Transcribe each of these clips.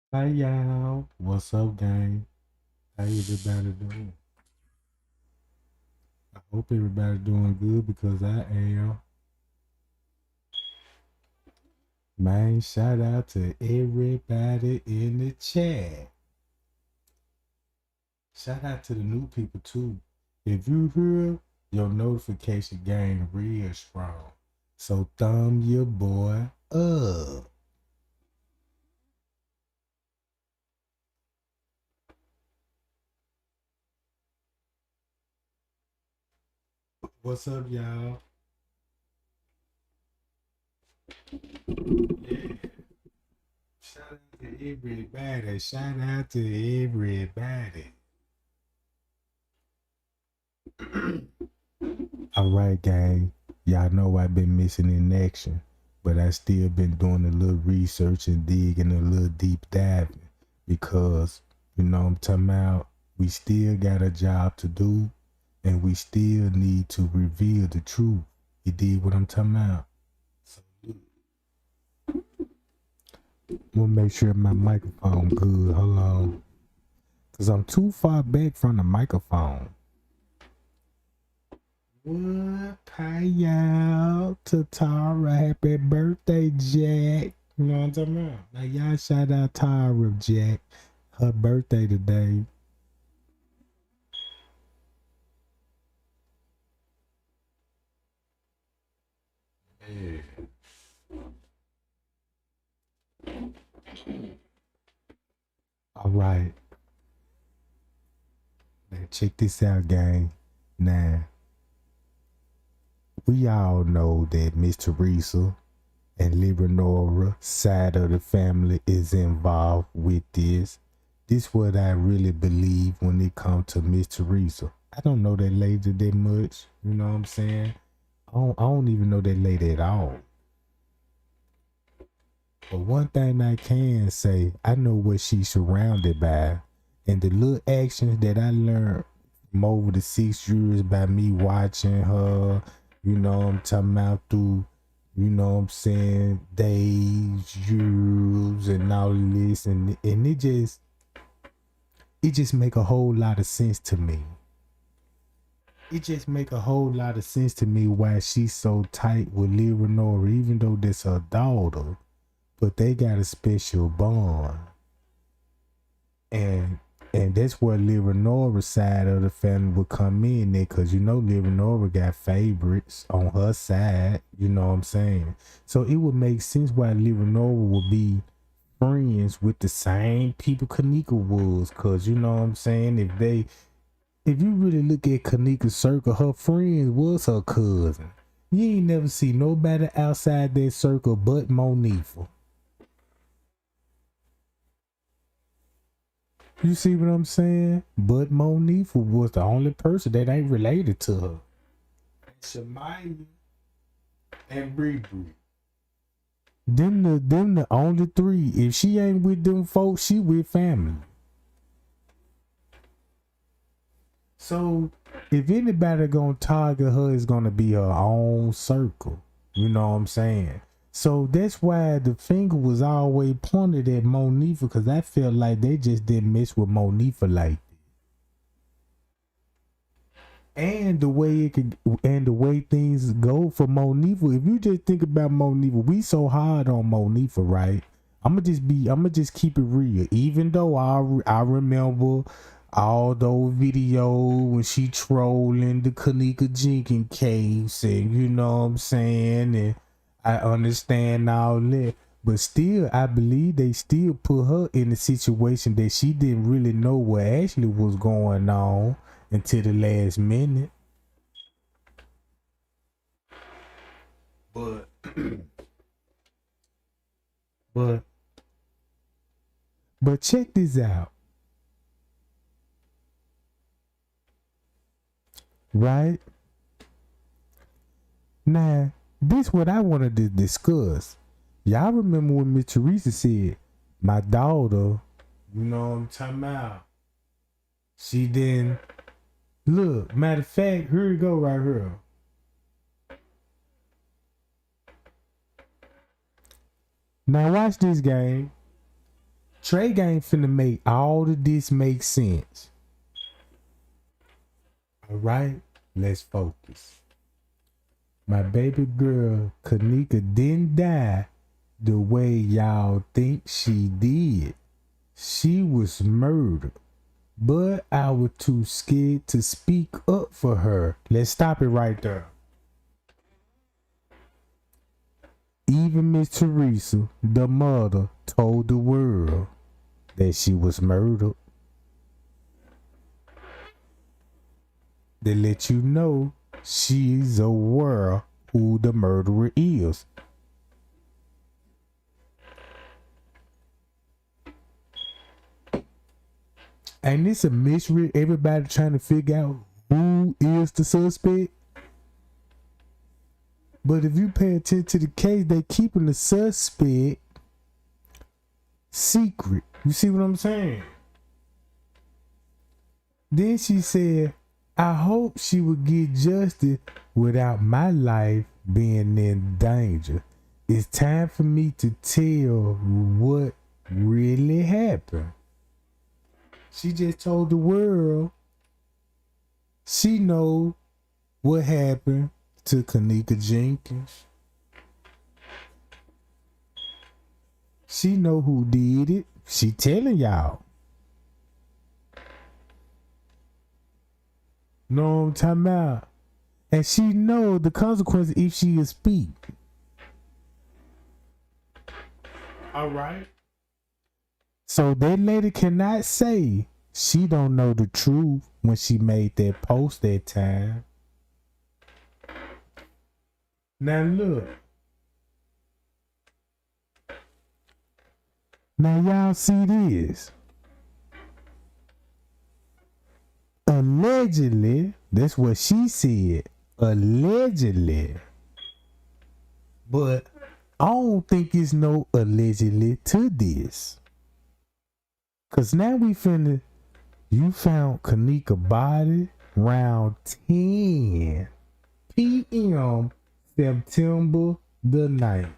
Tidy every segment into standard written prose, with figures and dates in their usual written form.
Hey y'all, what's up, gang? How everybody doing? I hope everybody doing good because I am. Man, shout out to everybody in the chat. Shout out to the new people too. If you hear your notification game real strong, so thumb your boy up. What's up, y'all? Yeah. Shout out to everybody. Shout out to everybody. All right, gang. Y'all know I've been missing in action, but I still been doing a little research and digging a little deep diving because, I'm talking about we still got a job to do and we still need to reveal the truth. You dig what I'm talking about? So, I'm gonna make sure my microphone good. Hold on. Cause I'm too far back from the microphone. What? Hi, y'all. To Tara, happy birthday, Jack. You know what I'm talking about? Now, y'all shout out Tara, Jack. Her birthday today. Yeah. All right. Now, check this out, gang. Now, we all know that Miss Teresa and Leonora side of the family is involved with this. This what I really believe when it comes to Miss Teresa. I don't know that lady that much. You know what I'm saying? I don't even know that lady at all. But one thing I can say, I know what she's surrounded by. And the little actions that I learned from over the 6 years by me watching her, I'm talking about through, I'm saying, days, years, and all this. And it just make a whole lot of sense to me. It just make a whole lot of sense to me why she's so tight with Leonora, even though that's her daughter. But they got a special bond, and that's where Leonora's side of the family would come in there, cause Leonora got favorites on her side. You know what I'm saying? So it would make sense why Leonora would be friends with the same people Kenneka was, cause you know what I'm saying. If you really look at Kenneka's circle, her friends was her cousin. You ain't never see nobody outside that circle but Monifa. You see what I'm saying? But Monifa was the only person that ain't related to her. Shamaya and Bree Bree. Them the only three. If she ain't with them folks, she with family. So if anybody gonna target her, it's gonna be her own circle. You know what I'm saying? So that's why the finger was always pointed at Monifa, because I felt like they just didn't mess with Monifa like. And the way it could, and the way things go for Monifa. If you just think about Monifa, we so hard on Monifa, right? I'ma just keep it real. Even though I remember all those videos when she trolling the Kenneka Jenkins case, and you know what I'm saying, and I understand all that. But still, I believe they still put her in a situation that she didn't really know what actually was going on until the last minute. But but but check this out, right? Now, this what I wanted to discuss. Y'all remember when Miss Teresa said, my daughter, you know what I'm talking about? She didn't look. Matter of fact, here we go right here. Now watch this game. Trey Gang finna make all of this make sense. All right, let's focus. My baby girl Kenneka didn't die the way y'all think she did. She was murdered, but I was too scared to speak up for her. Let's stop it right there. Even Miss Teresa, the mother, told the world that she was murdered. They let you know she's aware who the murderer is. And it's a mystery. Everybody trying to figure out who is the suspect. But if you pay attention to the case, they keeping the suspect secret. You see what I'm saying? Then she said, I hope she would get justice without my life being in danger. It's time for me to tell what really happened. She just told the world she know what happened to Kenneka Jenkins. She know who did it. She telling y'all. Know what I'm talking about? And she know the consequences if she will speak. All right. So that lady cannot say she don't know the truth when she made that post that time. Now look. Now y'all see this. Allegedly, that's what she said. Allegedly. But I don't think it's no allegedly to this. Cause now you found Kenneka body around 10 p.m. September the 9th.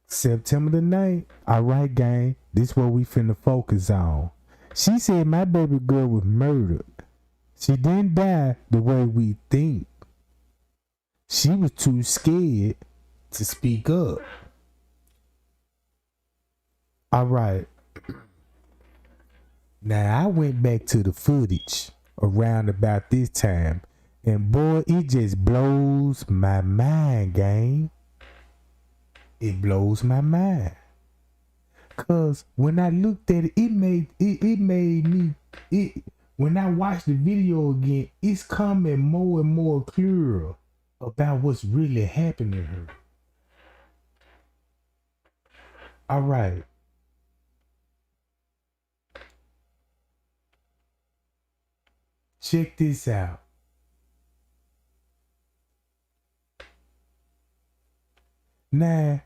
September the 9th. All right, gang. This what we finna focus on. She said my baby girl was murdered. She didn't die the way we think. She was too scared to speak up. All right. Now I went back to the footage around about this time, and boy, it just blows my mind, gang. It blows my mind. Cause when I looked at it, it made me when I watched the video again, it's coming more and more clearer about what's really happening to her. All right. Check this out. Now,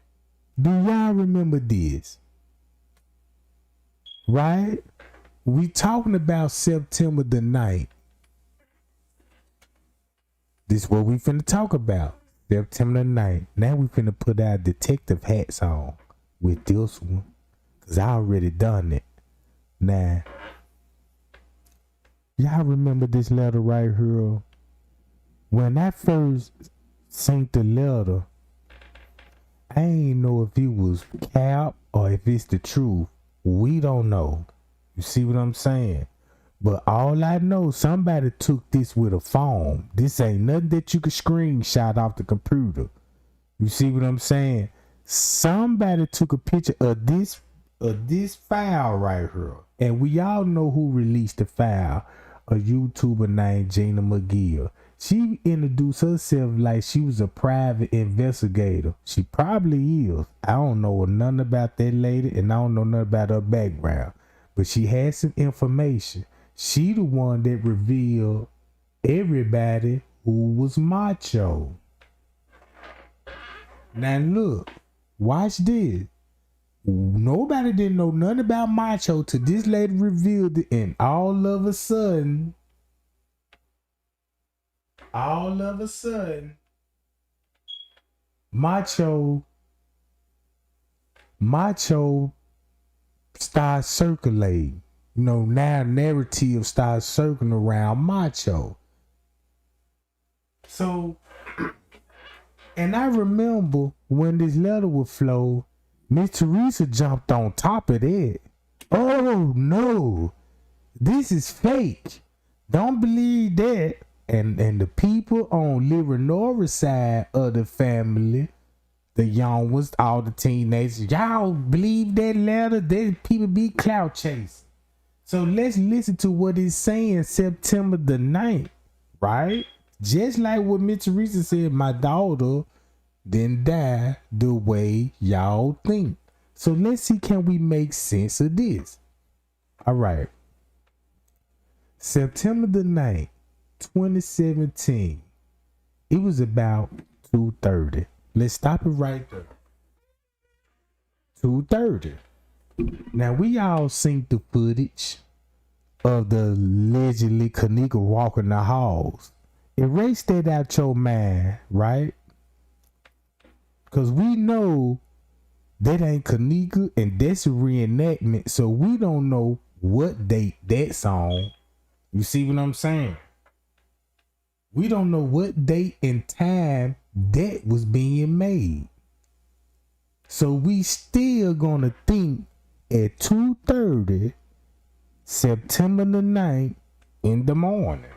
do y'all remember this? Right? We talking about September the 9th. This is what we finna talk about. September the 9th. Now we finna put our detective hats on with this one. Cause I already done it. Now, y'all remember this letter right here? When I first sent the letter, I ain't know if it was cap or if it's the truth. We don't know. You see what I'm saying? But all I know, somebody took this with a phone. This ain't nothing that you could screenshot off the computer. You see what I'm saying? Somebody took a picture of this file right here. And we all know who released the file. A YouTuber named Gina McGill. She introduced herself like she was a private investigator. She probably is. I don't know nothing about that lady, and I don't know nothing about her background. But she had some information. She the one that revealed everybody who was macho. Now look, watch this. Nobody didn't know nothing about macho till this lady revealed it, and all of a sudden, macho Macho starts circulating. Now narrative starts circling around Macho. So, and I remember when this letter would flow, Miss Teresa jumped on top of that. Oh no, this is fake. Don't believe that. And the people on Leonora's side of the family, the young ones, all the teenagers, y'all believe that letter? That people be clout chasing. So let's listen to what it's saying September the 9th, right? Just like what Miss Teresa said, my daughter didn't die the way y'all think. So let's see, can we make sense of this? All right. September the 9th, 2017. It was about 2:30. Let's stop it right there. 2:30. Now we all seen the footage of the allegedly Kenneka walking the halls. Erase that out your mind, right? Cause we know that ain't Kenneka and that's a reenactment, so we don't know what date that's on. You see what I'm saying? We don't know what date and time that was being made. So we still gonna think at 2:30, September the 9th in the morning.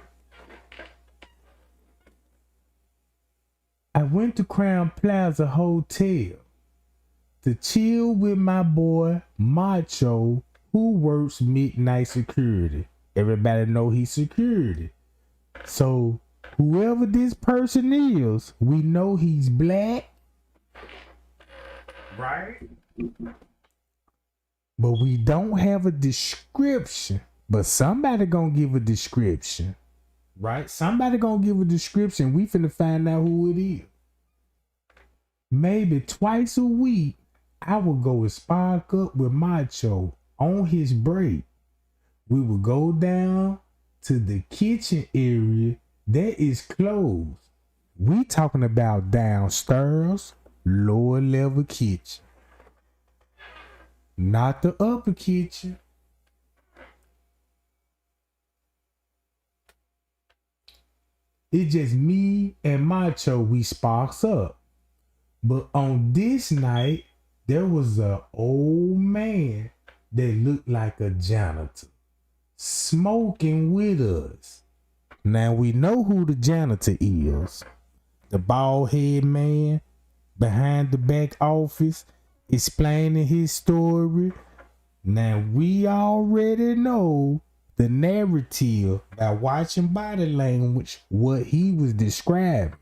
I went to Crown Plaza Hotel to chill with my boy Macho, who works midnight security. Everybody know he's security. So whoever this person is, we know he's black, right? But we don't have a description. But somebody gonna give a description, right? Somebody gonna give a description. We finna find out who it is. Maybe twice a week, I would go and spark up with Macho on his break. We would go down to the kitchen area that is closed. We talking about downstairs, lower level kitchen. Not the upper kitchen. It's just me and Macho, we sparks up. But on this night, there was an old man that looked like a janitor smoking with us. Now we know who the janitor is. The bald head man behind the back office explaining his story. Now we already know the narrative by watching body language, what he was describing.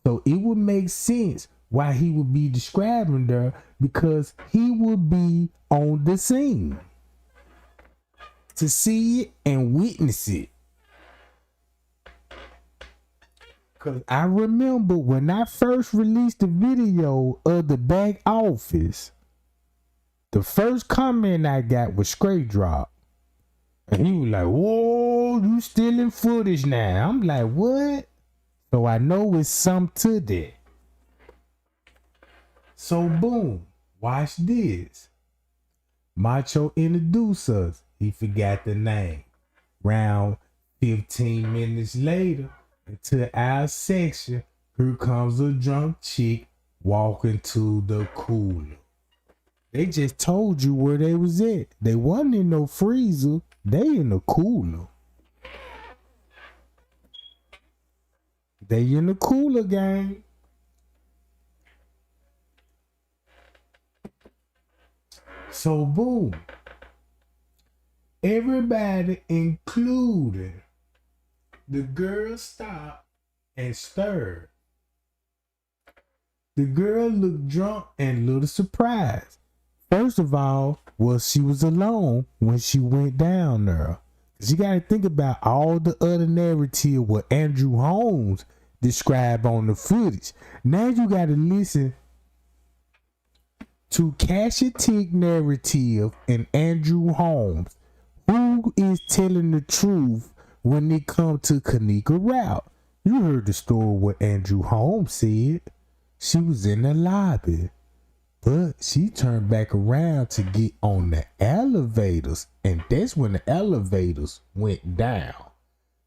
So it would make sense why he would be describing there, because he would be on the scene to see it and witness it. Cause I remember when I first released the video of the back office, the first comment I got was straight drop. And he was like, whoa, you stealing footage now. I'm like, what? So I know it's something to that. So boom, watch this. Macho introduced us. He forgot the name. Round 15 minutes later, into our section, here comes a drunk chick walking to the cooler. They just told you where they was at. They wasn't in no freezer. They in the cooler. They in the cooler, gang. So boom. Everybody, including the girl, stopped and stared. The girl looked drunk and a little surprised. First of all, she was alone when she went down there. Cause you gotta think about all the other narrative what Andrew Holmes described on the footage. Now you gotta listen to Cassia Tick narrative and Andrew Holmes. Who is telling the truth when it comes to Kenneka route? You heard the story what Andrew Holmes said. She was in the lobby But she turned back around to get on the elevators, and that's when the elevators went down.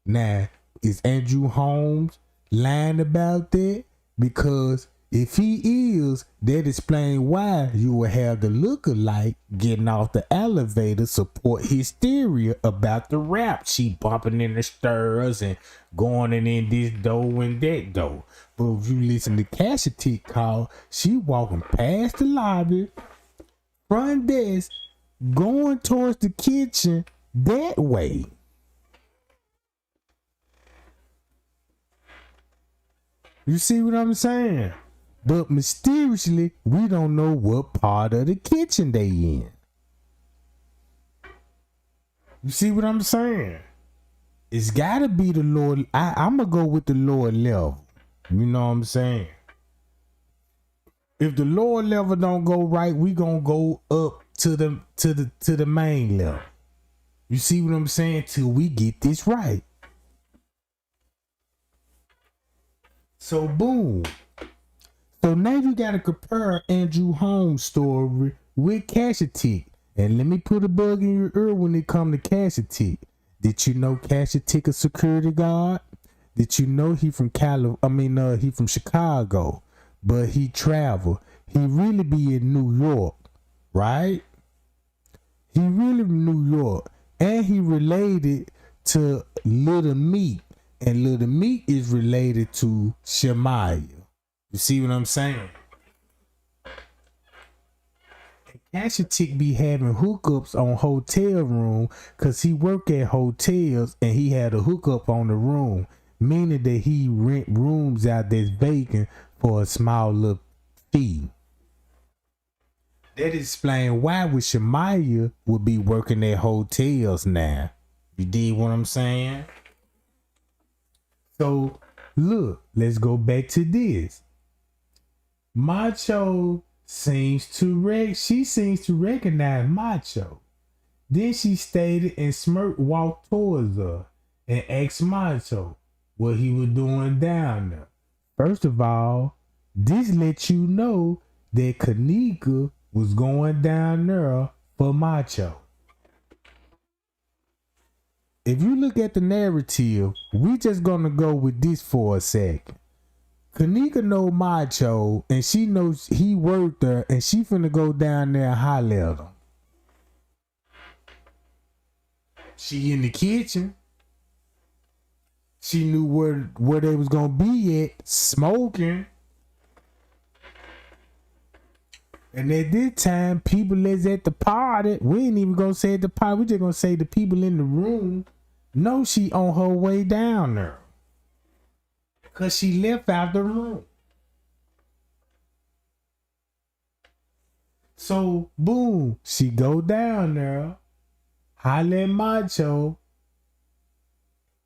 Now, is Andrew Holmes lying about that? Because if he is, that explains why you will have the lookalike getting off the elevator support hysteria about the rap. She bumping in the stairs and going in this door and that door. But if you listen to Cassidy call, she walking past the lobby, front desk, going towards the kitchen that way. You see what I'm saying? But mysteriously, we don't know what part of the kitchen they in. You see what I'm saying? It's gotta be the Lord. I'm gonna go with the lower level. You know what I'm saying? If the lower level don't go right, we gonna go up to the main level. You see what I'm saying? Till we get this right. So boom. So now you gotta compare Andrew Holmes' story with Cassidy. And let me put a bug in your ear when it come to Cassidy. Did you know Cassidy a security guard? Did you know he from he from Chicago, but he travel. He really be in New York, right? He really in New York, and he related to Little Meat, and Little Meat is related to Shemaiah. You see what I'm saying? Cassidy be having hookups on hotel room because he work at hotels and he had a hookup on the room, meaning that he rent rooms out that's vacant for a small little fee. That explain why with Shemaiah would be working at hotels now. You dig what I'm saying? So look, let's go back to this. Macho seems to recognize Macho. Then she stated and smirked, walked towards her and asked Macho what he was doing down there. First of all, this lets you know that Kenneka was going down there for Macho. If you look at the narrative, we just gonna go with this for a second. Kenneka know Macho and she knows he worked there and she finna go down there and holler at him. She in the kitchen. She knew where they was gonna be at, smoking. And at this time, people is at the party. We ain't even gonna say at the party. We just gonna say the people in the room know she on her way down there. Cause she left out the room. So boom, she go down there, holler at Macho.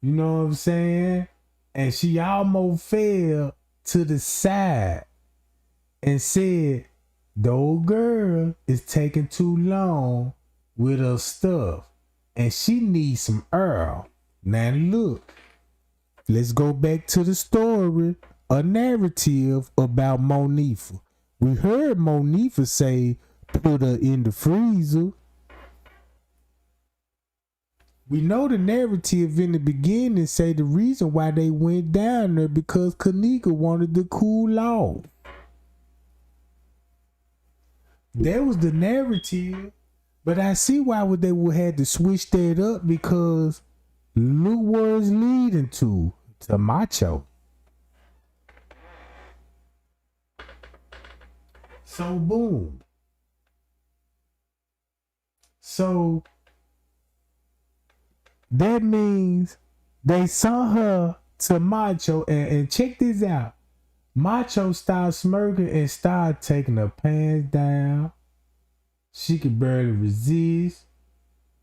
You know what I'm saying? And she almost fell to the side and said, the old girl is taking too long with her stuff and she needs some air. Now look, let's go back to the story, a narrative about Monifa. We heard Monifa say, put her in the freezer. We know the narrative in the beginning say the reason why they went down there because Kenneka wanted to cool off. That was the narrative. But I see why they would have to switch that up because look where it's leading to Macho. So boom. So that means they saw her to Macho and check this out. Macho started smirking and started taking her pants down. She could barely resist,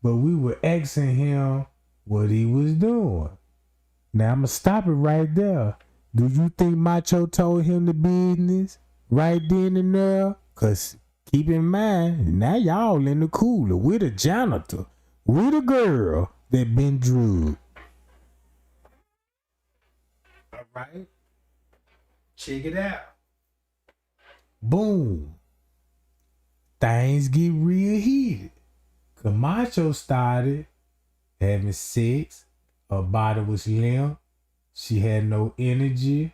but we were asking him what he was doing. Now I'm gonna stop it right there. Do you think Macho told him the business right then and there? Cause keep in mind, now y'all in the cooler with a janitor, with a girl that been drugged. All right, check it out. Boom. things get real heated. Camacho started having sex. Her body was limp. She had no energy.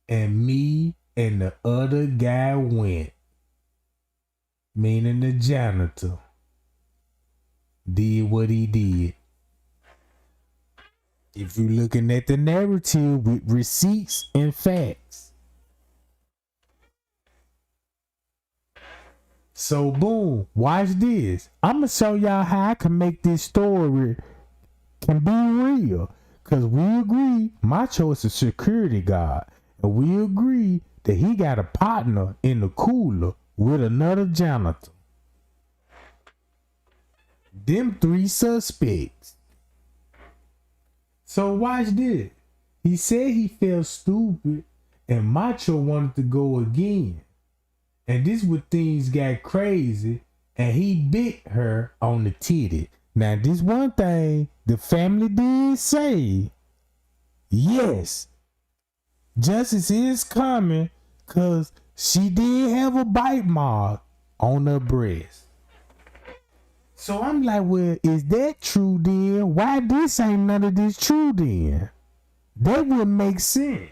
And me and the other guy went. Meaning the janitor. Did what he did. If you're looking at the narrative with receipts and facts. So boom, watch this. I'm gonna show y'all how I can make this story can be real. Cause we agree Macho is a security guard. And we agree that he got a partner in the cooler with another janitor. Them 3 suspects. So watch this. He said he felt stupid and Macho wanted to go again. And this where things got crazy and he bit her on the titty. Now this one thing the family did say. Yes, justice is coming because she did have a bite mark on her breast. So I'm like, well, is that true then? Why this ain't none of this true then? That wouldn't make sense.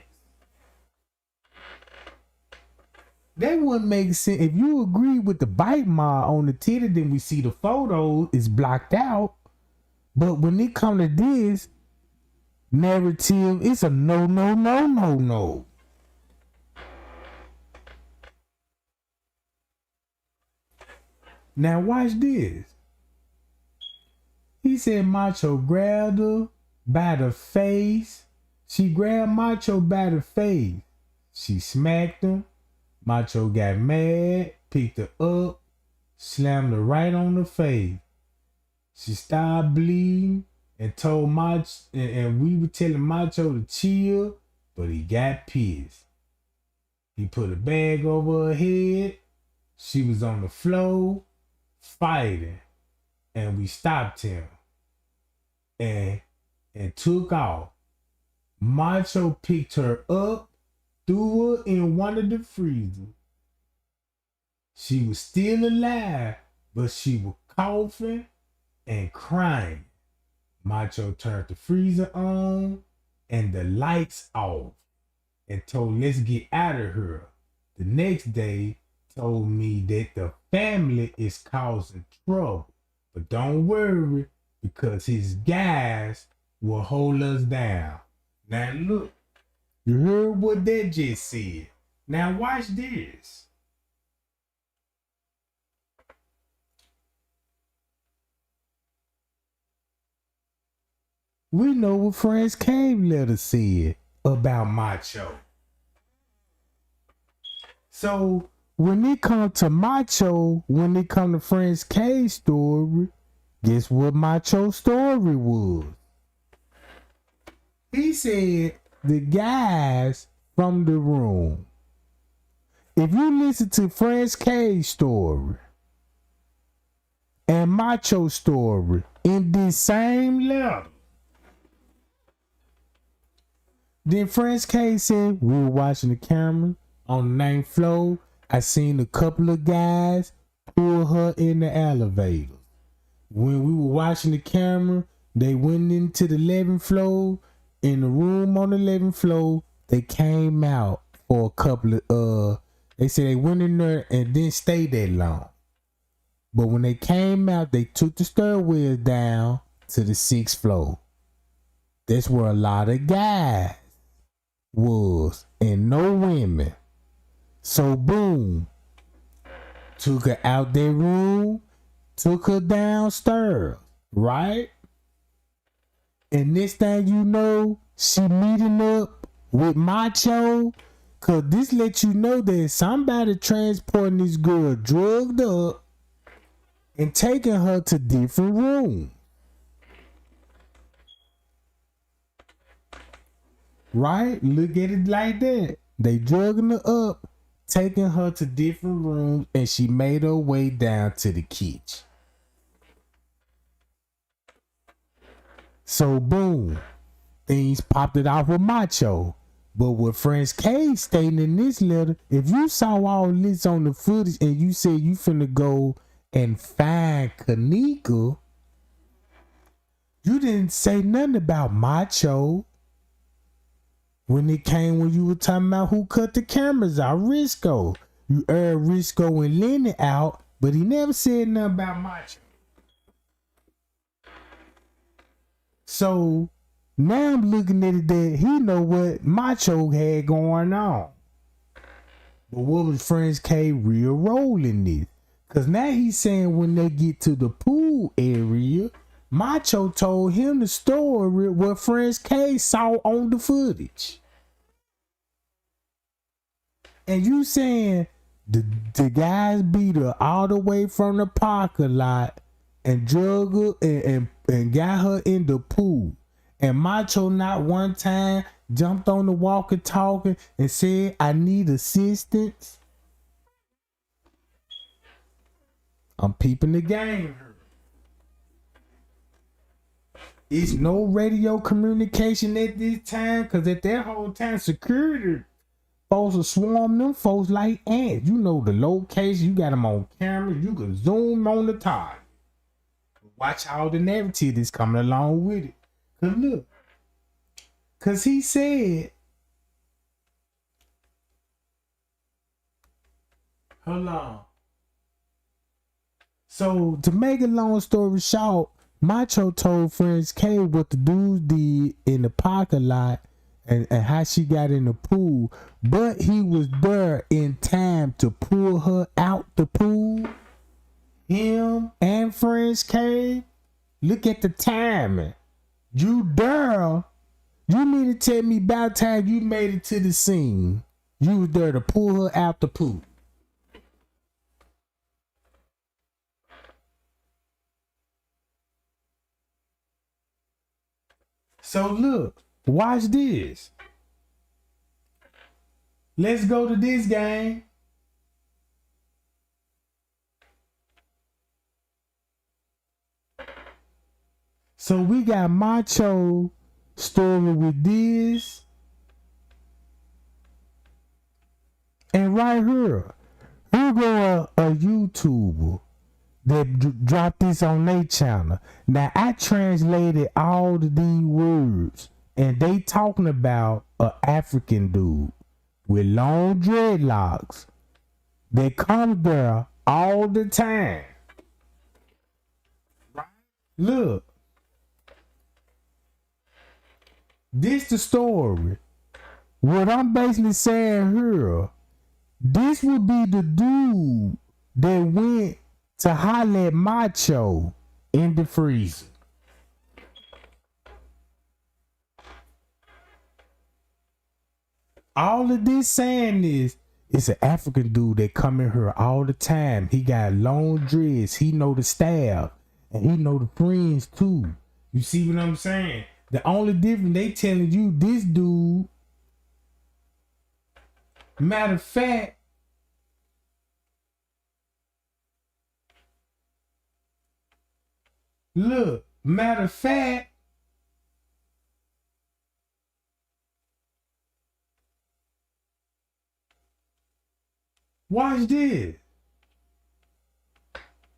That wouldn't make sense. If you agree with the bite mark on the titty, then we see the photo is blocked out. But when it come to this narrative, it's a no. Now watch this. He said Macho grabbed her by the face. She grabbed Macho by the face. She smacked him. Macho got mad, picked her up, slammed her right on the face. She started bleeding and told Macho, and we were telling Macho to chill, but he got pissed. He put a bag over her head. She was on the floor fighting, and we stopped him and took off. Macho picked her up, threw her in one of the freezers. She was still alive, but she was coughing and crying. Macho turned the freezer on and the lights off and told, let's get out of here. The next day told me that the family is causing trouble, but don't worry because his guys will hold us down. Now look, you heard what that just said. Now watch this. We know what Franz Cave letter said about Macho. So when it comes to Macho, when it comes to Franz Cave's story, guess what Macho's story was? He said the guys from the room. If you listen to Franz Cave's story and Macho's story in this same letter, then Franz Cave said we were watching the camera on the 9th floor. I seen a couple of guys pull her in the elevator. When we were watching the camera, they went into the 11th floor. In the room on the 11th floor, they came out for a couple of, they said they went in there and didn't stay that long. But when they came out, they took the stairwell down to the 6th floor. That's where a lot of guys was and no women. So boom, took her out their room, took her downstairs, right? And next thing you know, she meeting up with Macho. Cause this lets you know that somebody transporting this girl drugged up and taking her to different rooms. Right? Look at it like that. They drugging her up, taking her to different rooms, and she made her way down to the kitchen. So boom, things popped it off with Macho. But what French K stating in this letter, if you saw all this on the footage and you said you finna go and find Kenneka, you didn't say nothing about Macho when you were talking about who cut the cameras out. Risco. You aired Risco and Lenny out, but he never said nothing about Macho. So now I'm looking at it that he know what Macho had going on. But what was French K real role in this? Because now he's saying when they get to the pool area, Macho told him the story what French K saw on the footage. And you saying the guys beat her all the way from the parking lot and drug her and got her in the pool. And Macho not one time jumped on the walkie-talkie and said, I need assistance. I'm peeping the game. It's no radio communication at this time, because at that whole time, security folks will swarm them folks like ants. You know the location, you got them on camera, you can zoom on the target. Watch all the narrative that's coming along with it. Cause look, cause he said, hold on. So to make a long story short, Macho told French K what the dudes did in the parking lot and how she got in the pool, but he was there in time to pull her out the pool. Him and French K. Look at the timing. You there. You mean to tell me about time you made it to the scene, you was there to pull her out the pool? So look, watch this. Let's go to this game. So we got Macho story with this. And right here go a YouTuber that dropped this on their channel. Now I translated all of these words, and they talking about a African dude with long dreadlocks that comes there all the time. Look, this the story. What I'm basically saying here, this would be the dude that went to holler at Macho in the freezer. All of this saying is, it's an African dude that come in here all the time. He got long dreads. He know the staff. And he know the friends too. You see what I'm saying? The only difference, they telling you this dude. Matter of fact, look, matter of fact, watch this.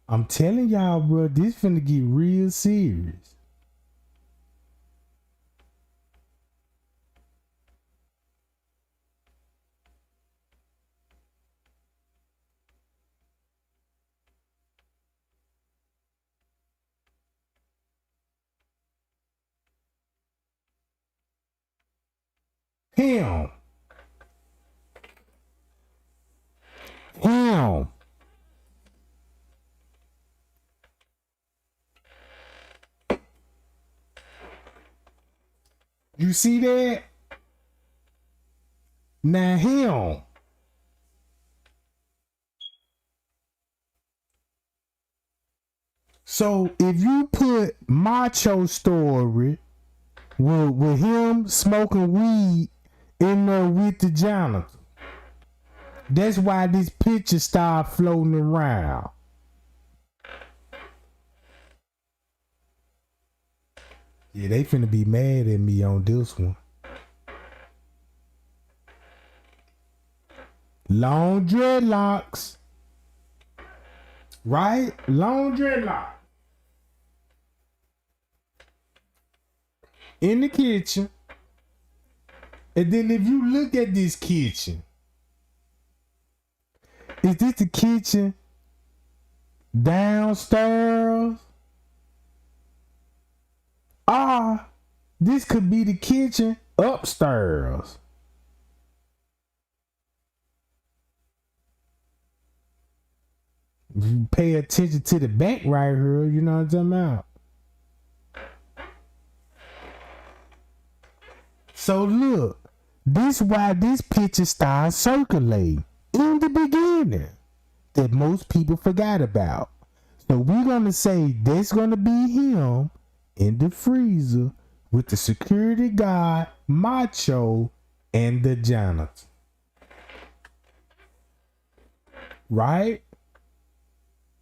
I'm telling y'all, bro, this finna get real serious. Him. You see that? Now him. So if you put Macho story with him smoking weed in there with the janitor, that's why this picture started floating around. Yeah, they finna be mad at me on this one. long dreadlocks, right? Long dreadlocks in the kitchen. And then if you look at this kitchen, is this the kitchen downstairs? Ah, this could be the kitchen upstairs. If you pay attention to the back right here, you know what I'm talking about. So look, this why this picture started circulating in the beginning that most people forgot about. So we're gonna say that's gonna be him in the freezer with the security guard, Macho, and the janitor. Right?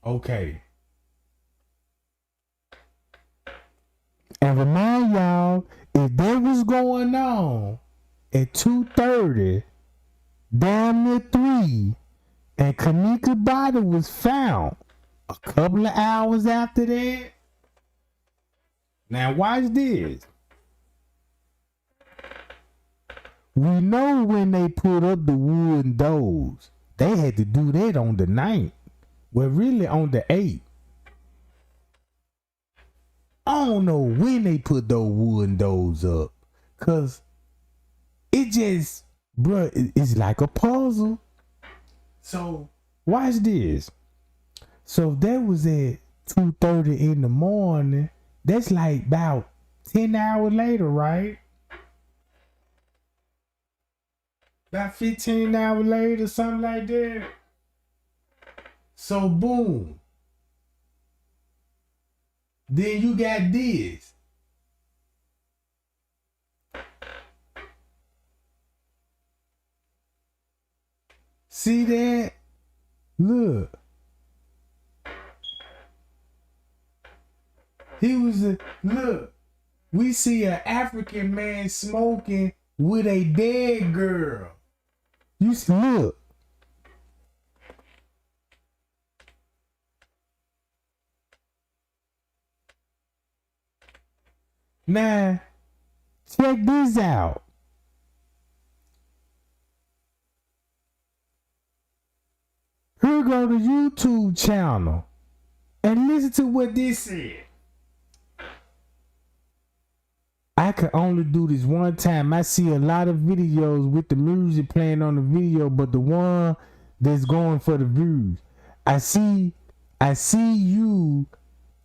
Okay. And remind y'all, if that was going on at 2:30, damn near 3, and Kenneka's body was found a couple of hours after that. Now watch this. We know when they put up the wooden doors, they had to do that on the 9th. Well, really on the 8th. I don't know when they put those wooden doors up. Cause it just, bruh, it's like a puzzle. So watch this. So that was at 2:30 in the morning. That's like about 10 hours later, right? About 15 hours later, something like that. So boom. Then you got this. See that? Look. He was a, look. We see an African man smoking with a dead girl. You see, look. Now, check this out. Here go the YouTube channel and listen to what this said. I can only do this one time. I see a lot of videos with the music playing on the video, but the one that's going for the views. I see you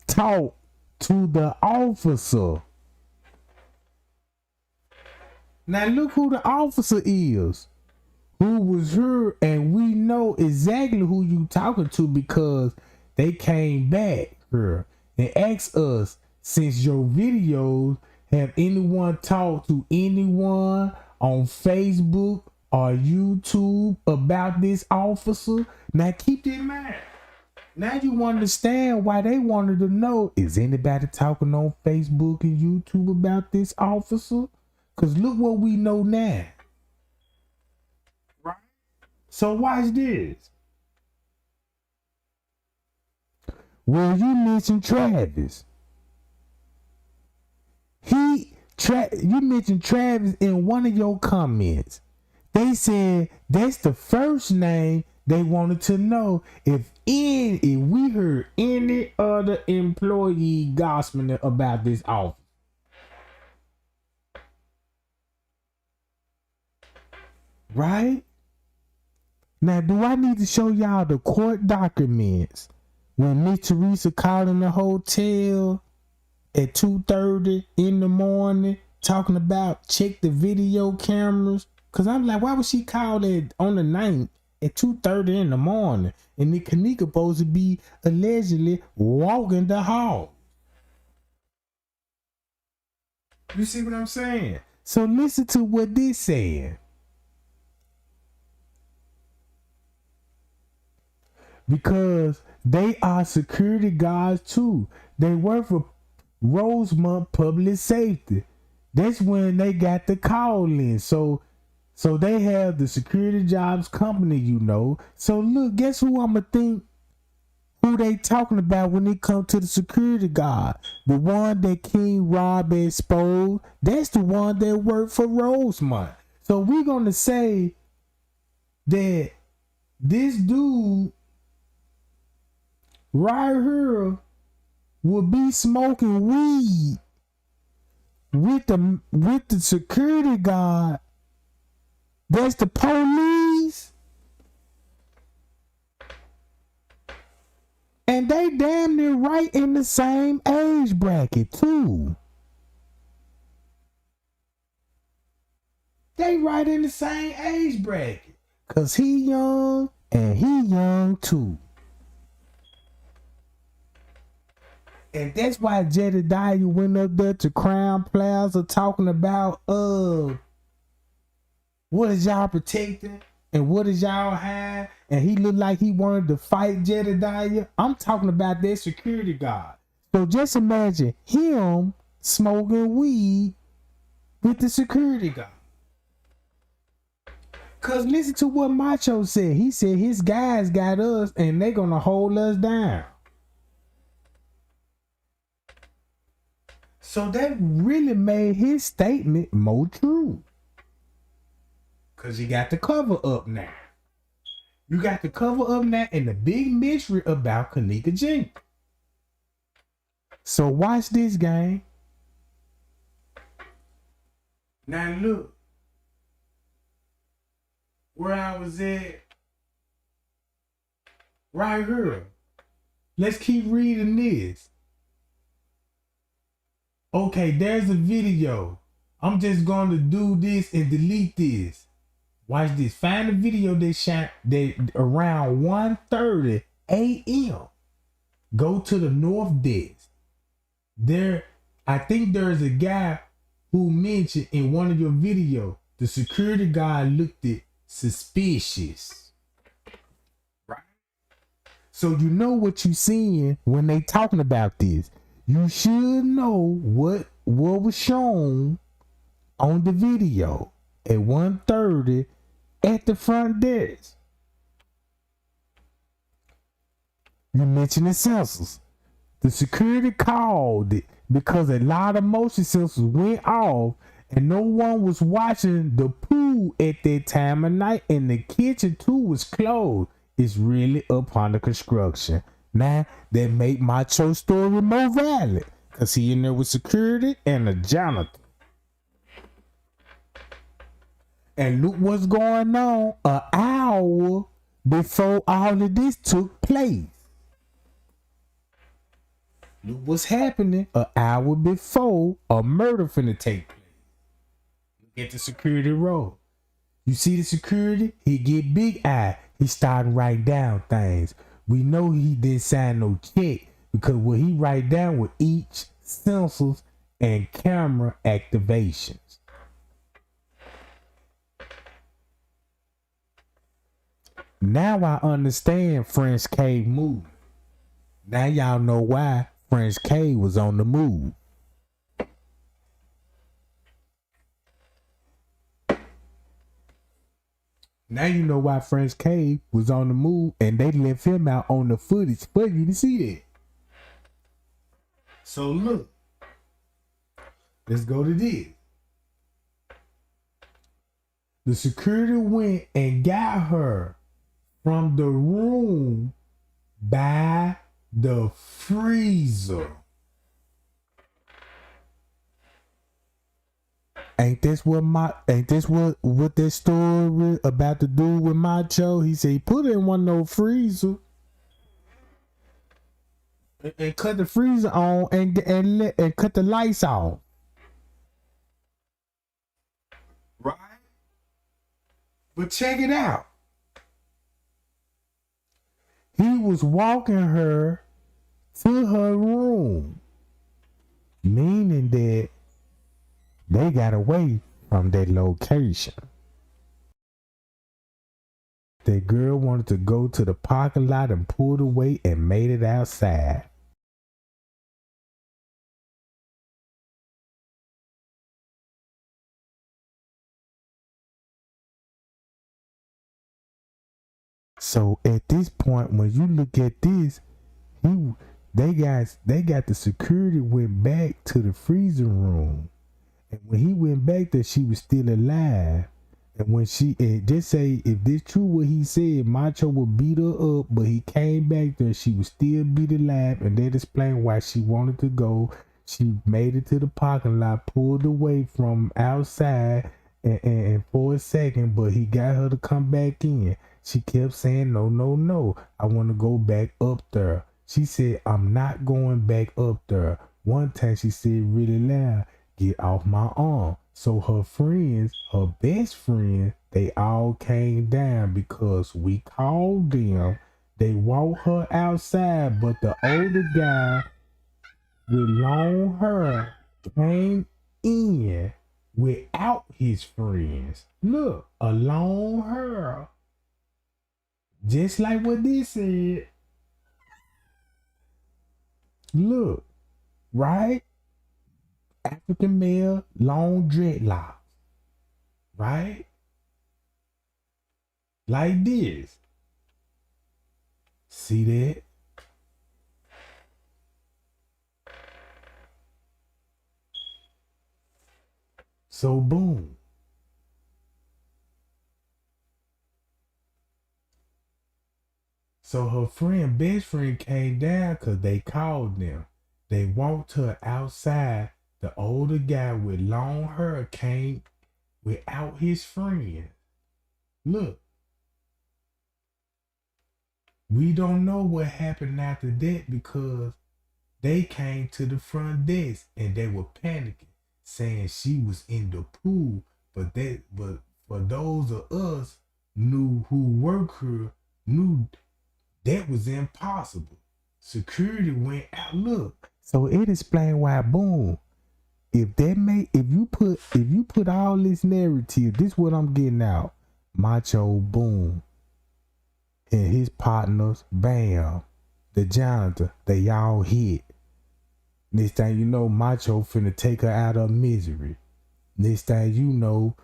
talk to the officer. Now look who the officer is, who was here, and we know exactly who you talking to because they came back here and asked us, since your videos, have anyone talked to anyone on Facebook or YouTube about this officer? Now keep that in mind. Now you understand why they wanted to know, is anybody talking on Facebook and YouTube about this officer? Because look what we know now. Right? So watch this. Well, you mentioned Travis. You mentioned Travis in one of your comments. They said that's the first name they wanted to know if we heard any other employee gossiping about this office. Right? Now, do I need to show y'all the court documents when Miss Teresa called in the hotel at 2:30 in the morning talking about check the video cameras? Because I'm like, why would she call it on the 9th at 2:30 in the morning? And then Kenneka supposed to be allegedly walking the hall. You see what I'm saying? So listen to what this said. Because they are security guards too. They work for Rosemont Public Safety. That's when they got the call in. So So they have the security jobs company, you know. So look, guess who I'ma think who they talking about when it come to the security guard? The one that King Rob exposed. That's the one that worked for Rosemont. So we're gonna say that this dude right here will be smoking weed with the security guard. That's the police. And they damn near right in the same age bracket too. They right in the same age bracket. Cause he young and he young too. And that's why Jedediah went up there to Crown Plaza talking about what is y'all protecting and what is y'all hiding, and he looked like he wanted to fight Jedediah. I'm talking about that security guard. So just imagine him smoking weed with the security guard. Cause listen to what Macho said. He said his guys got us and they gonna hold us down. So that really made his statement more true. Cause you got the cover up now. You got the cover up now and the big mystery about Kenneka Jenkins. So watch this game. Now look. Where I was at. Right here. Let's keep reading this. Okay, there's a video. I'm just going to do this and delete this. Watch this. Find the video they shot around 1:30 a.m. Go to the north desk. There, I think there's a guy who mentioned in one of your videos, the security guard looked at suspicious. Right? So you know what you seeing when they talking about this. You should know what was shown on the video at 1:30 at the front desk. You mentioned the sensors. The security called it because a lot of motion sensors went off and no one was watching the pool at that time of night, and the kitchen too was closed. It's really up under construction. Now that make Macho story more valid, cause he in there with security and a janitor. And look what's going on an hour before all of this took place. Look what's happening an hour before a murder finna take place. Look at the security roll. You see the security? He get big eye. He starting writing down things. We know he didn't sign no check because what he write down with each sensors and camera activations. Now I understand French K move. Now y'all know why French K was on the move. Now you know why French K was on the move and they left him out on the footage for you to see that. So look. Let's go to this. The security went and got her from the room by the freezer. Ain't this what this story about to do with Macho? He said he put it in one of those freezer and cut the freezer on and cut the lights off. Right? But check it out. He was walking her to her room, meaning that they got away from that location. That girl wanted to go to the parking lot and pulled away and made it outside. So at this point, when you look at this, he they got the security went back to the freezing room, and when he went back there, she was still alive. And when and just say if this true what he said, Macho would beat her up, but he came back there, she was still beat alive, and that explained why she wanted to go. She made it to the parking lot, pulled away from outside, and for a second, but he got her to come back in. She kept saying, no, no, no, I want to go back up there. She said, I'm not going back up there. One time she said really loud, get off my arm. So her friends, her best friend, they all came down because we called them. They walked her outside, but the older guy with long hair came in without his friends. Look, a long hair. Just like what this said. Look, right? African male, long dreadlocks. Right? Like this. See that? So boom. So her friend, best friend came down because they called them. They walked her outside. The older guy with long hair came without his friend. Look. We don't know what happened after that because they came to the front desk and they were panicking, saying she was in the pool. But for those of us who work here knew that was impossible. Security went out. Look. So it explained why boom. If you put all this narrative, this what I'm getting out. Macho boom. And his partners, bam. The janitor, they all hit. Next thing you know, Macho finna take her out of misery. Next thing you know,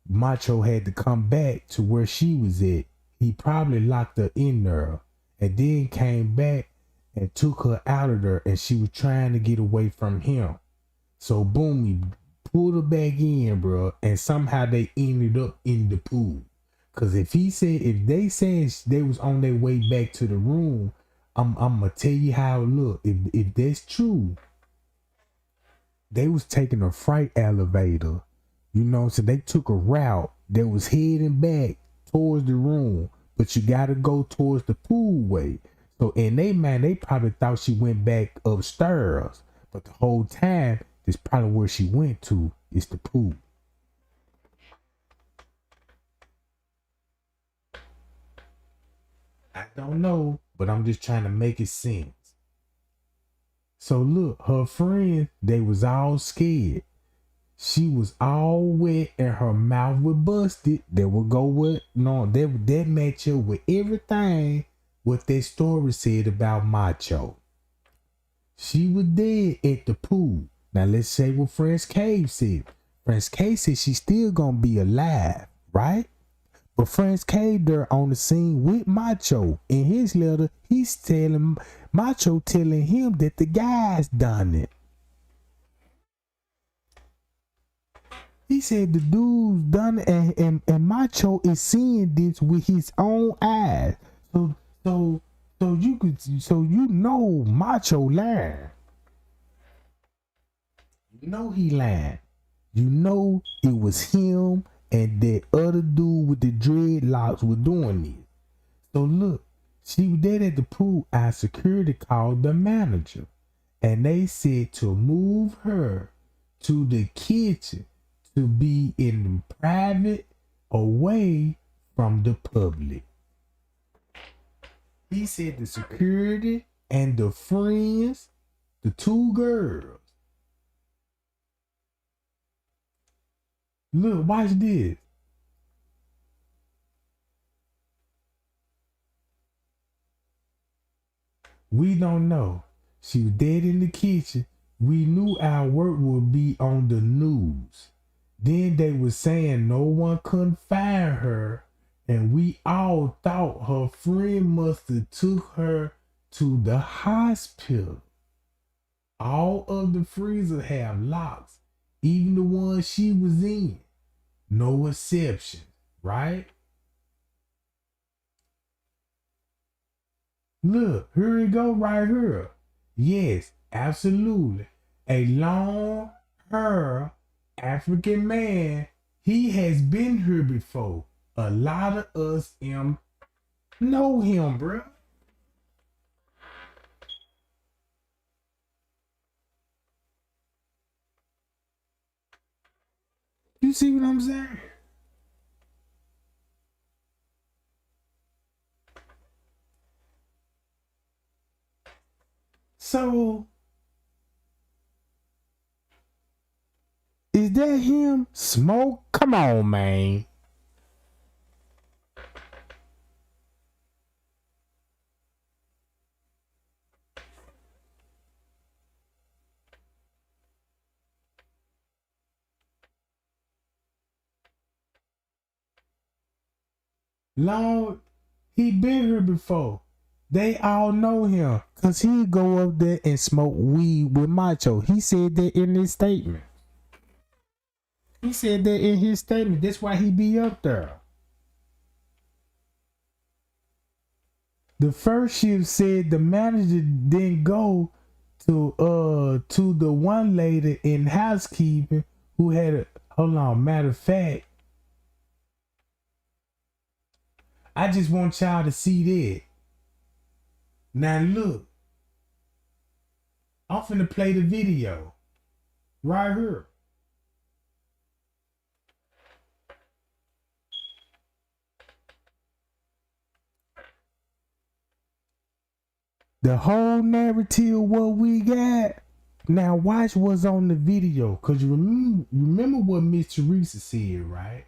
Macho had to come back to where she was at. He probably locked her in there and then came back and took her out of there, and she was trying to get away from him. So boom, he pulled her back in, bro, and somehow they ended up in the pool. Cause if they said they was on their way back to the room, I'm gonna tell you how it look. If that's true, they was taking a freight elevator. You know, so they took a route that was heading back towards the room, but you gotta go towards the pool way. So in they mind, they probably thought she went back upstairs, but the whole time, it's probably where she went to. It's the pool. I don't know, but I'm just trying to make it sense. So look, her friends, they was all scared. She was all wet and her mouth was busted. They would go with that match up with everything what that story said about Macho. She was dead at the pool. Now let's say what French Cave said. French Cave said she's still gonna be alive, right? But French Cave there on the scene with Macho. In his letter, he's telling Macho telling him that the guys done it. He said the dude's done it, and Macho is seeing this with his own eyes. So you know Macho lying. You know he lied. You know it was him and that other dude with the dreadlocks was doing this. So look, she was dead at the pool. Our security called the manager, and they said to move her to the kitchen to be in private, away from the public. He said the security and the friends, the two girls. Look, watch this. We don't know. She was dead in the kitchen. We knew our work would be on the news. Then they were saying no one couldn't find her And we all thought her friend must have took her to the hospital. All of the freezers have locks, even the one she was in. No exception, right? Look, here we go right here. Yes, absolutely. A long hair African man. He has been here before. A lot of us know him, bruh. You see what I'm saying? So, is that him? Smoke? Come on, man. Long, he been here before. They all know him. Cause he go up there and smoke weed with Macho. He said that in his statement. He said that in his statement. That's why he be up there. The first shift said the manager didn't go to the one lady in housekeeping who had a hold on, matter of fact. I just want y'all to see that. Now look, I'm finna play the video right here. The whole narrative what we got. Now watch what's on the video. Cause you remember what Miss Teresa said, right?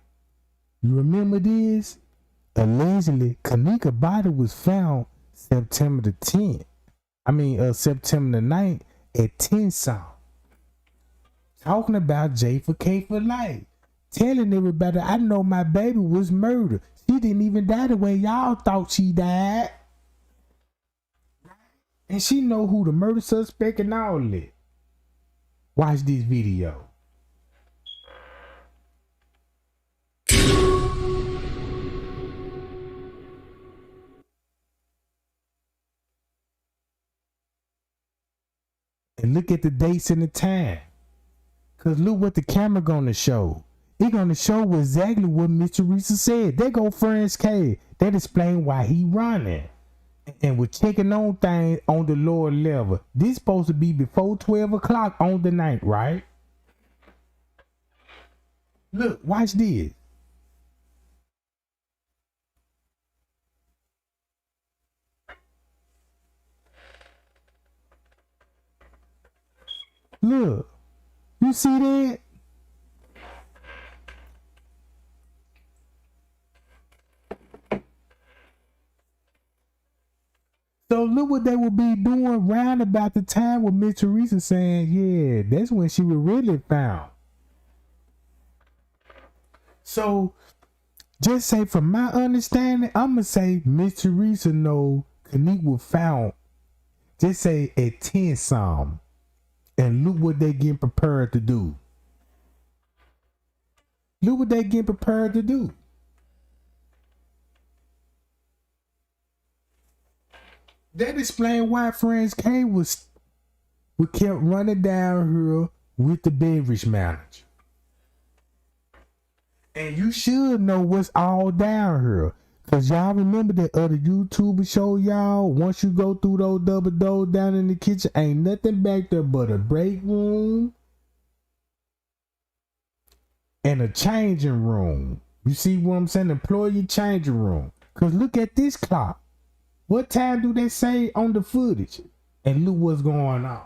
You remember this? Allegedly, Kenneka body was found September the 10th. September the 9th at 10 something. Talking about J for K for life. Telling everybody, I know my baby was murdered. She didn't even die the way y'all thought she died. And she know who the murder suspect and all that. Watch this video. And look at the dates and the time. Cause look what the camera gonna show. It gonna show exactly what Miss Teresa said. They go Friends K. That explain why he running. And we're checking on things on the lower level. This supposed to be before 12 o'clock on the night, right? Look, watch this. Look, you see that? So look what they would be doing round about the time with Miss Teresa saying, yeah, that's when she was really found. So just say from my understanding, I'ma say Miss Teresa know Kenneka was found. Just say at 10 some. And look what they getting prepared to do. Look what they getting prepared to do. That explain why Friends K we kept running down here with the beverage manager. And you should know what's all down here. Cause y'all remember that other YouTuber show y'all, once you go through those double doors down in the kitchen, ain't nothing back there but a break room and a changing room. You see what I'm saying? Employee changing room. Cause look at this clock. What time do they say on the footage? And look what's going on.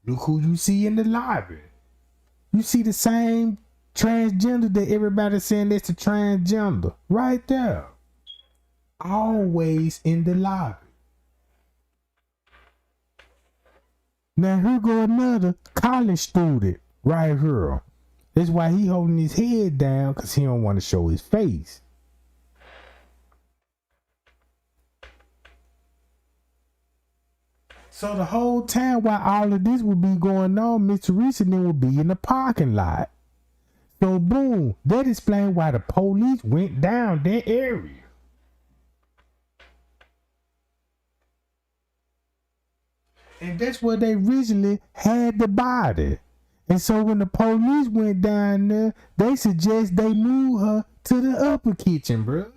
Look who you see in the lobby. You see the same transgender that everybody's saying that's a transgender. Right there. Always in the lobby. Now here go another college student right here. That's why he holding his head down, because he don't want to show his face. So the whole time while all of this would be going on, Miss Teresa and them would be in the parking lot. So boom, that explains why the police went down that area. And that's where they originally had the body. And so when the police went down there, they suggest they move her to the upper kitchen, bro.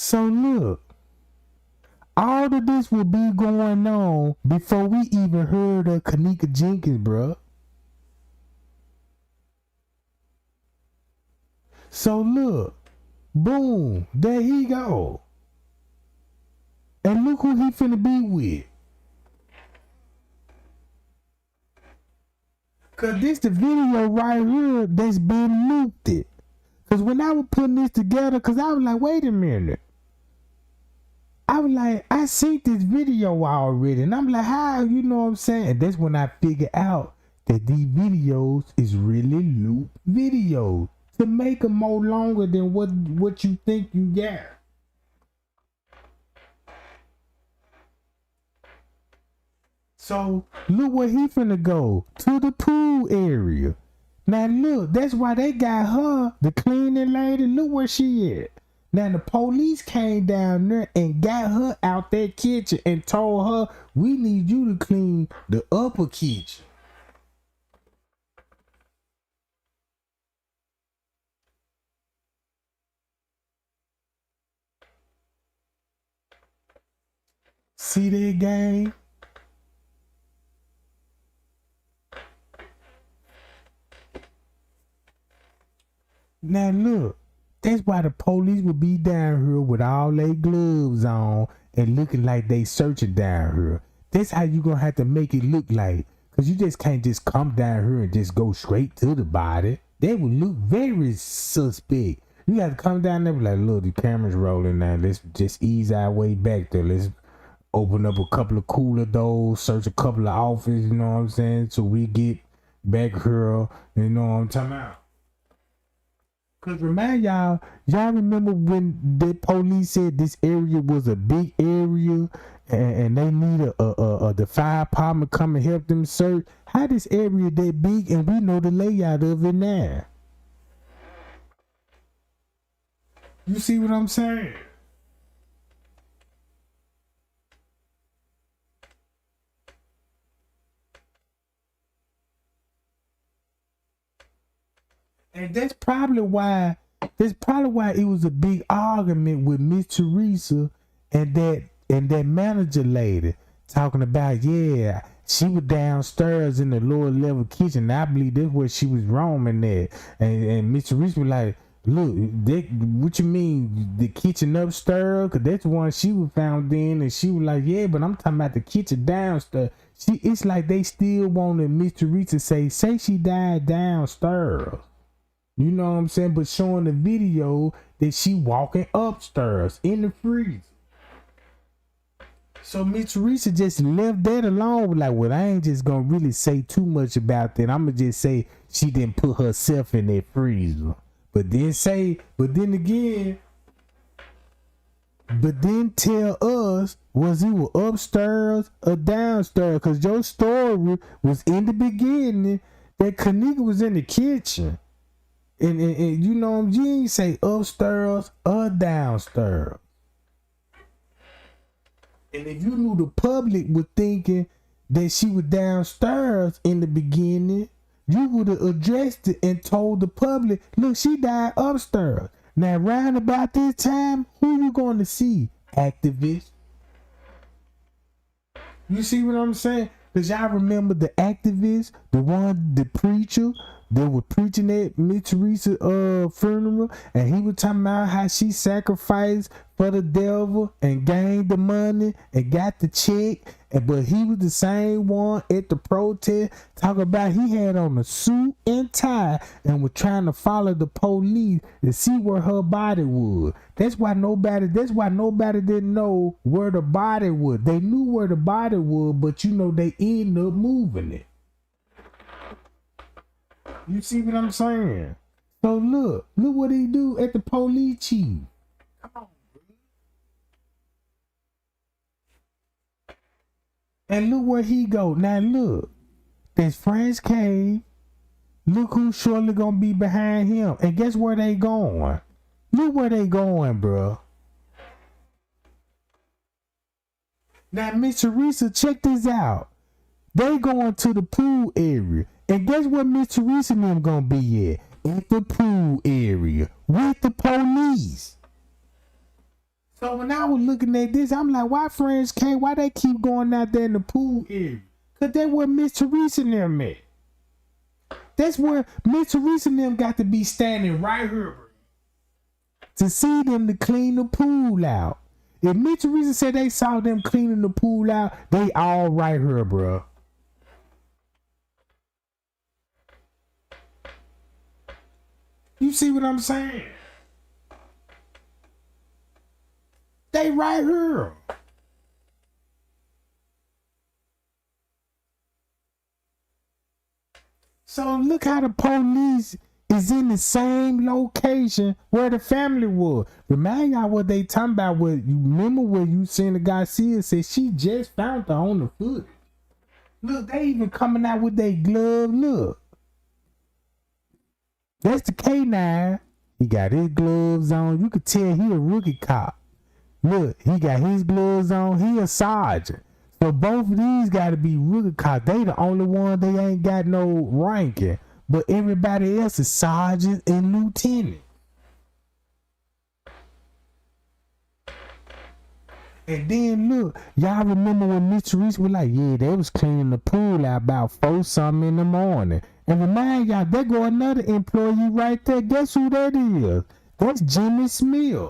So look, all of this will be going on before we even heard of Kenneka Jenkins, bro. So look, boom, there he go. And look who he finna be with. Cause this the video right here that's been looped it. Cause when I was putting this together, cause I was like, wait a minute. I was like, I seen this video already. And I'm like, how, you know what I'm saying? And that's when I figured out that these videos is really loop videos. To make them more longer than what you think you got. So look where he finna go. To the pool area. Now look, that's why they got her, the cleaning lady. Look where she at. Now the police came down there and got her out that kitchen and told her, we need you to clean the upper kitchen. See that game? Now look, that's why the police would be down here with all their gloves on and looking like they searching down here. That's how you gonna have to make it look like. Cause you just can't just come down here and just go straight to the body. That would look very suspect. You got to come down there and be like, look, the camera's rolling now. Let's just ease our way back there. Let's open up a couple of cooler doors, search a couple of offices, you know what I'm saying? So we get back here, you know what I'm talking about? Cause remind y'all remember when the police said this area was a big area and they need the fire department come and help them search? How this area that big and we know the layout of it now? You see what I'm saying? And that's probably why it was a big argument with Miss Teresa and that manager lady talking about, yeah, she was downstairs in the lower level kitchen. I believe that's where she was roaming at. And Miss Teresa was like, look, what you mean, the kitchen upstairs? Cause that's the one she was found in. And she was like, yeah, but I'm talking about the kitchen downstairs. It's like they still wanted Miss Teresa say she died downstairs. You know what I'm saying? But showing the video that she walking upstairs in the freezer. So Miss Teresa just left that alone. Like, well, I ain't just gonna really say too much about that. I'm gonna just say she didn't put herself in that freezer. But then tell us, was it was upstairs or downstairs? Cause your story was in the beginning that Kenneka was in the kitchen. And you know, you ain't say upstairs or downstairs. And if you knew the public was thinking that she was downstairs in the beginning, you would have addressed it and told the public, look, she died upstairs. Now, round about this time, who you going to see? Activists. You see what I'm saying? Because y'all remember the activists, the preacher, they were preaching at Miss Teresa's funeral, and he was talking about how she sacrificed for the devil and gained the money and got the check But he was the same one at the protest talking about he had on a suit and tie and was trying to follow the police to see where her body was. That's why nobody didn't know where the body was. They knew where the body was, but you know they ended up moving it. You see what I'm saying? So look what he do at the police chief. Come on. And look where he go. Now look, there's French Cave. Look who's surely gonna be behind him. And guess where they going? Look where they going, bro. Now, Miss Teresa, check this out. They going to the pool area. And guess where Miss Teresa and them gonna be at? At the pool area with the police. So when I was looking at this, I'm like, why French Cave? Why they keep going out there in the pool area? Because that's where Miss Teresa and them at. That's where Miss Teresa and them got to be standing right here, bro, to see them to clean the pool out. If Miss Teresa said they saw them cleaning the pool out, they all right here, bro. You see what I'm saying? They right here. So look how the police is in the same location where the family was. Remind y'all what they talking about. What you remember where you seen the guy see it say she just found her on the foot. Look, they even coming out with their glove. Look. That's the K9. He got his gloves on. You could tell he a rookie cop. Look, he got his gloves on. He a sergeant. So both of these got to be rookie cops. They the only one they ain't got no ranking. But everybody else is sergeant and lieutenant. And then look, y'all remember when Miss Teresa was like, yeah, they was cleaning the pool out about 4-something in the morning. And remind y'all, there go another employee right there. Guess who that is? That's Jimmy Smith.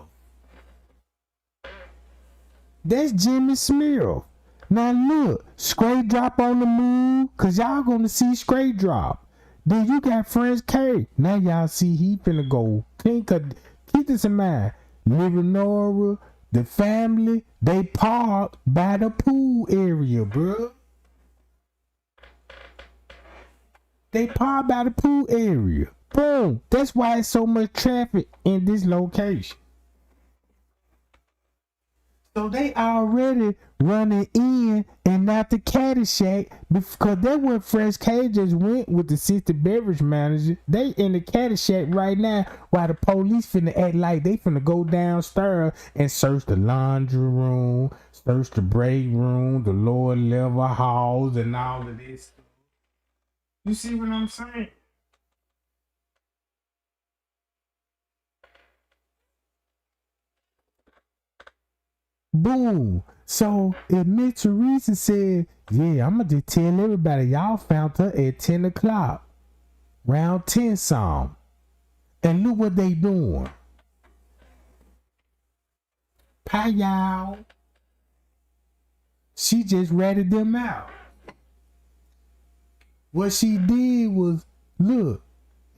That's Jimmy Smith. Now look, Straight Drop on the move, cause y'all gonna see Straight Drop. Then you got French K. Now y'all see he finna go. Keep this in mind. Nora, the family, they parked by the pool area, bro. They parked by the pool area. Boom. That's why it's so much traffic in this location. So they already running in and out the Caddyshack because that's where Fresh K just went with the assistant beverage manager. They in the Caddyshack right now while the police finna act like they finna go downstairs and search the laundry room, search the break room, the lower level halls and all of this. You see what I'm saying? Boom. So if Miss Teresa said, yeah, I'm gonna just tell everybody y'all found her at 10 o'clock. Round 10 some. And look what they doing. Pie y'all. She just ratted them out. What she did was, look,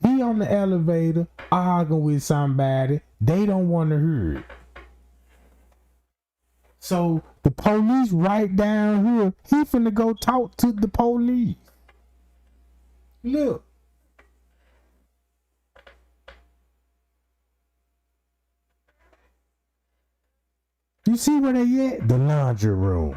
he on the elevator arguing with somebody. They don't want to hear it. So the police right down here, he finna go talk to the police. Look. You see where they at? The laundry room.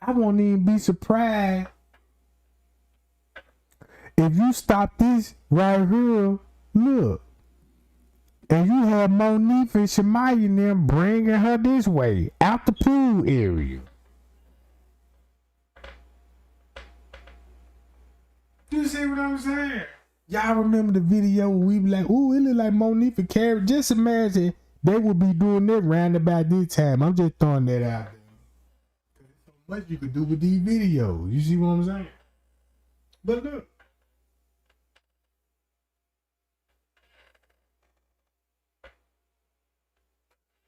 I won't even be surprised if you stop this right here, look, and you have Monique and Shemaya and them bringing her this way, out the pool area. You see what I'm saying? Y'all remember the video where we be like, ooh, it look like Monique and Carrie. Just imagine they would be doing that round about this time. I'm just throwing that out there. much you could do with these videos. You see what I'm saying? But look.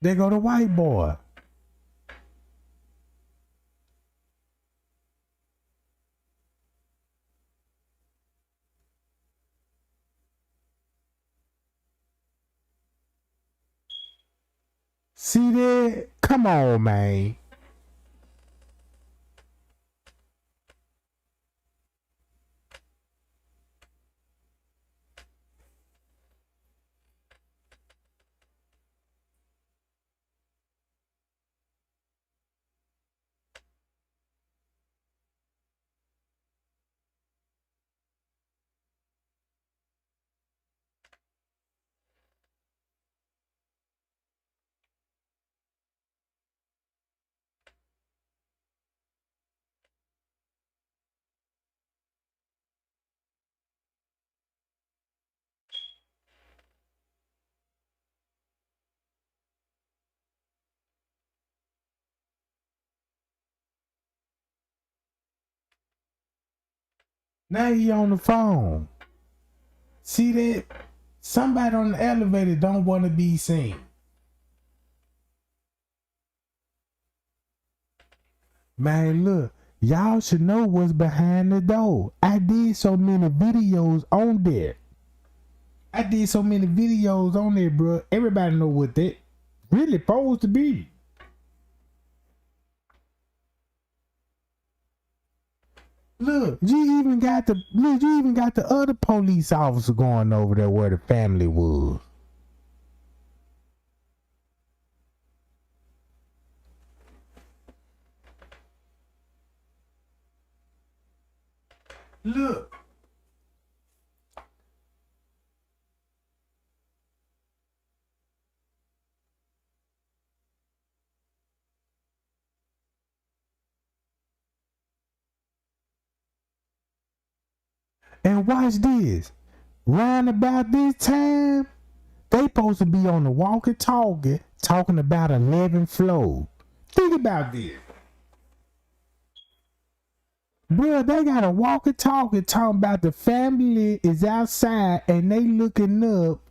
There go the white boy. See that? Come on, man. Now he on the phone. See that? Somebody on the elevator don't want to be seen. Man, look, y'all should know what's behind the door. I did so many videos on there. Bro. Everybody know what that really supposed to be. Look, you even got the other police officer going over there where the family was. Look. And watch this. Round about this time, they supposed to be on the walkie-talkie talking about 11 flow. Think about this. Bro, they got a walkie-talkie talking about the family is outside and they looking up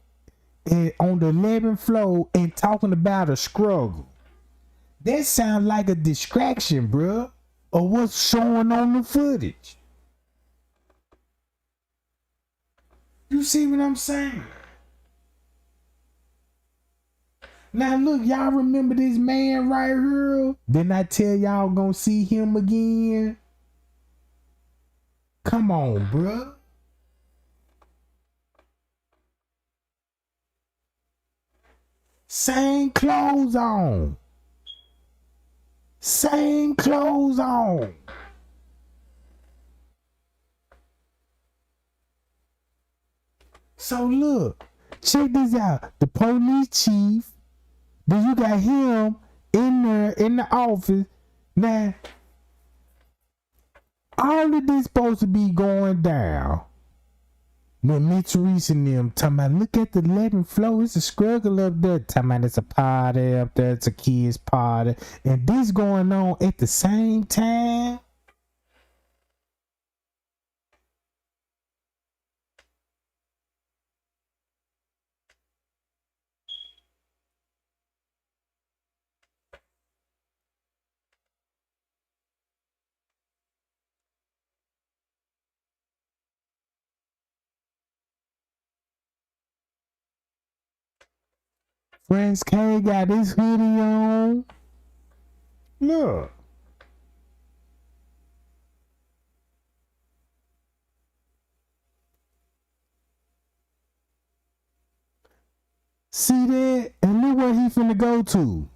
on the 11th floor and talking about a struggle. That sounds like a distraction, bro, of what's showing on the footage. You see what I'm saying? Now look, y'all remember this man right here? Didn't I tell y'all gonna see him again? Come on, bruh. Same clothes on. Same clothes on. So look, check this out. The police chief, then you got him in there in the office. Now, all of this supposed to be going down. When Mitch Reese and them talking about, look at the 11th floor, it's a struggle up there. Talking about it's a party up there, it's a kids party. And this going on at the same time. Friends K got this hoodie on. Look. See that? And look where he finna go to.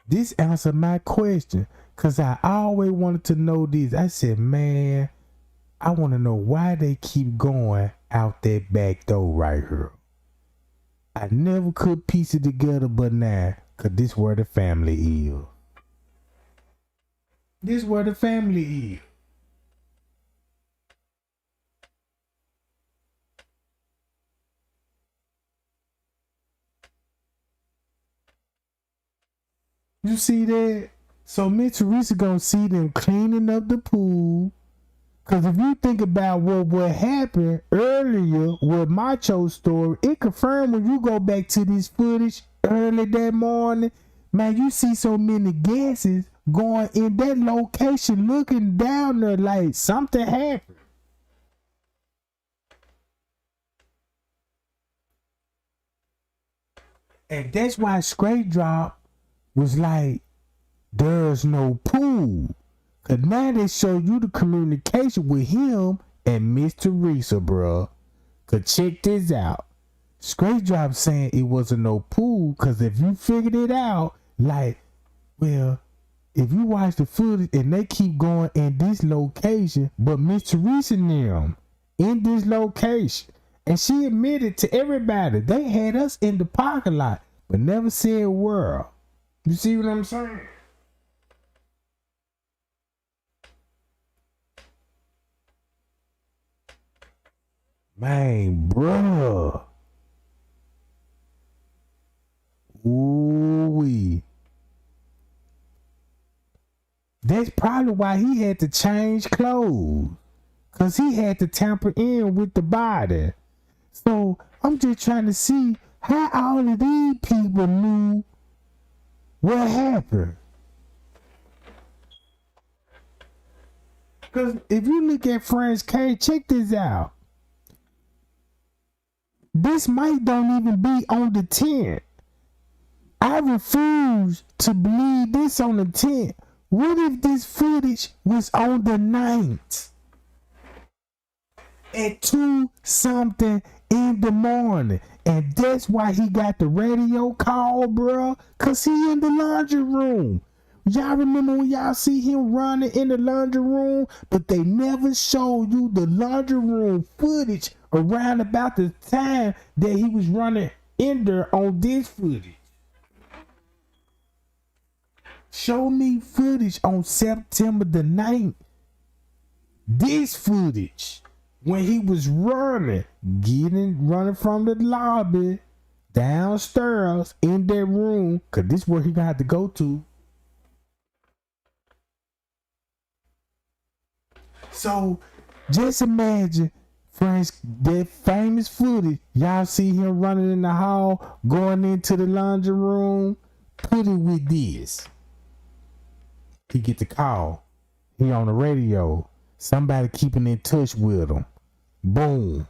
This answered my question, because I always wanted to know this. I said, man, I want to know why they keep going out that back door right here. I never could piece it together, but now, because this where the family is. This where the family is. You see that? So Miss Teresa gonna see them cleaning up the pool. Cause if you think about what happened earlier with Macho's story, it confirmed when you go back to this footage early that morning, man, you see so many guesses going in that location looking down there like something happened. And that's why Straight Drop was like, there's no pool. Cause now they show you the communication with him and Miss Teresa, bruh. Cause check this out. Straight Drop saying it wasn't no pool. Cause if you figured it out, like, well, if you watch the footage and they keep going in this location, but Miss Teresa and them in this location. And she admitted to everybody, they had us in the parking lot, but never said a word. You see what I'm saying? Man, bruh. Ooh-wee. That's probably why he had to change clothes. Cause he had to tamper in with the body. So I'm just trying to see how all of these people knew what happened. Cause if you look at French K, check this out. This mic don't even be on the tent. I refuse to believe this on the tent. What if this footage was on the 9th? At 2 something in the morning. And that's why he got the radio call, bro. Cause he in the laundry room. Y'all remember when y'all see him running in the laundry room, but they never showed you the laundry room footage around about the time that he was running in there on this footage. Show me footage on September the 9th. This footage. When he was running from the lobby downstairs in that room, cause this is where he got to go to. So just imagine, friends, that famous footage. Y'all see him running in the hall, going into the laundry room, put it with this. He get the call. He on the radio. Somebody keeping in touch with him. Boom.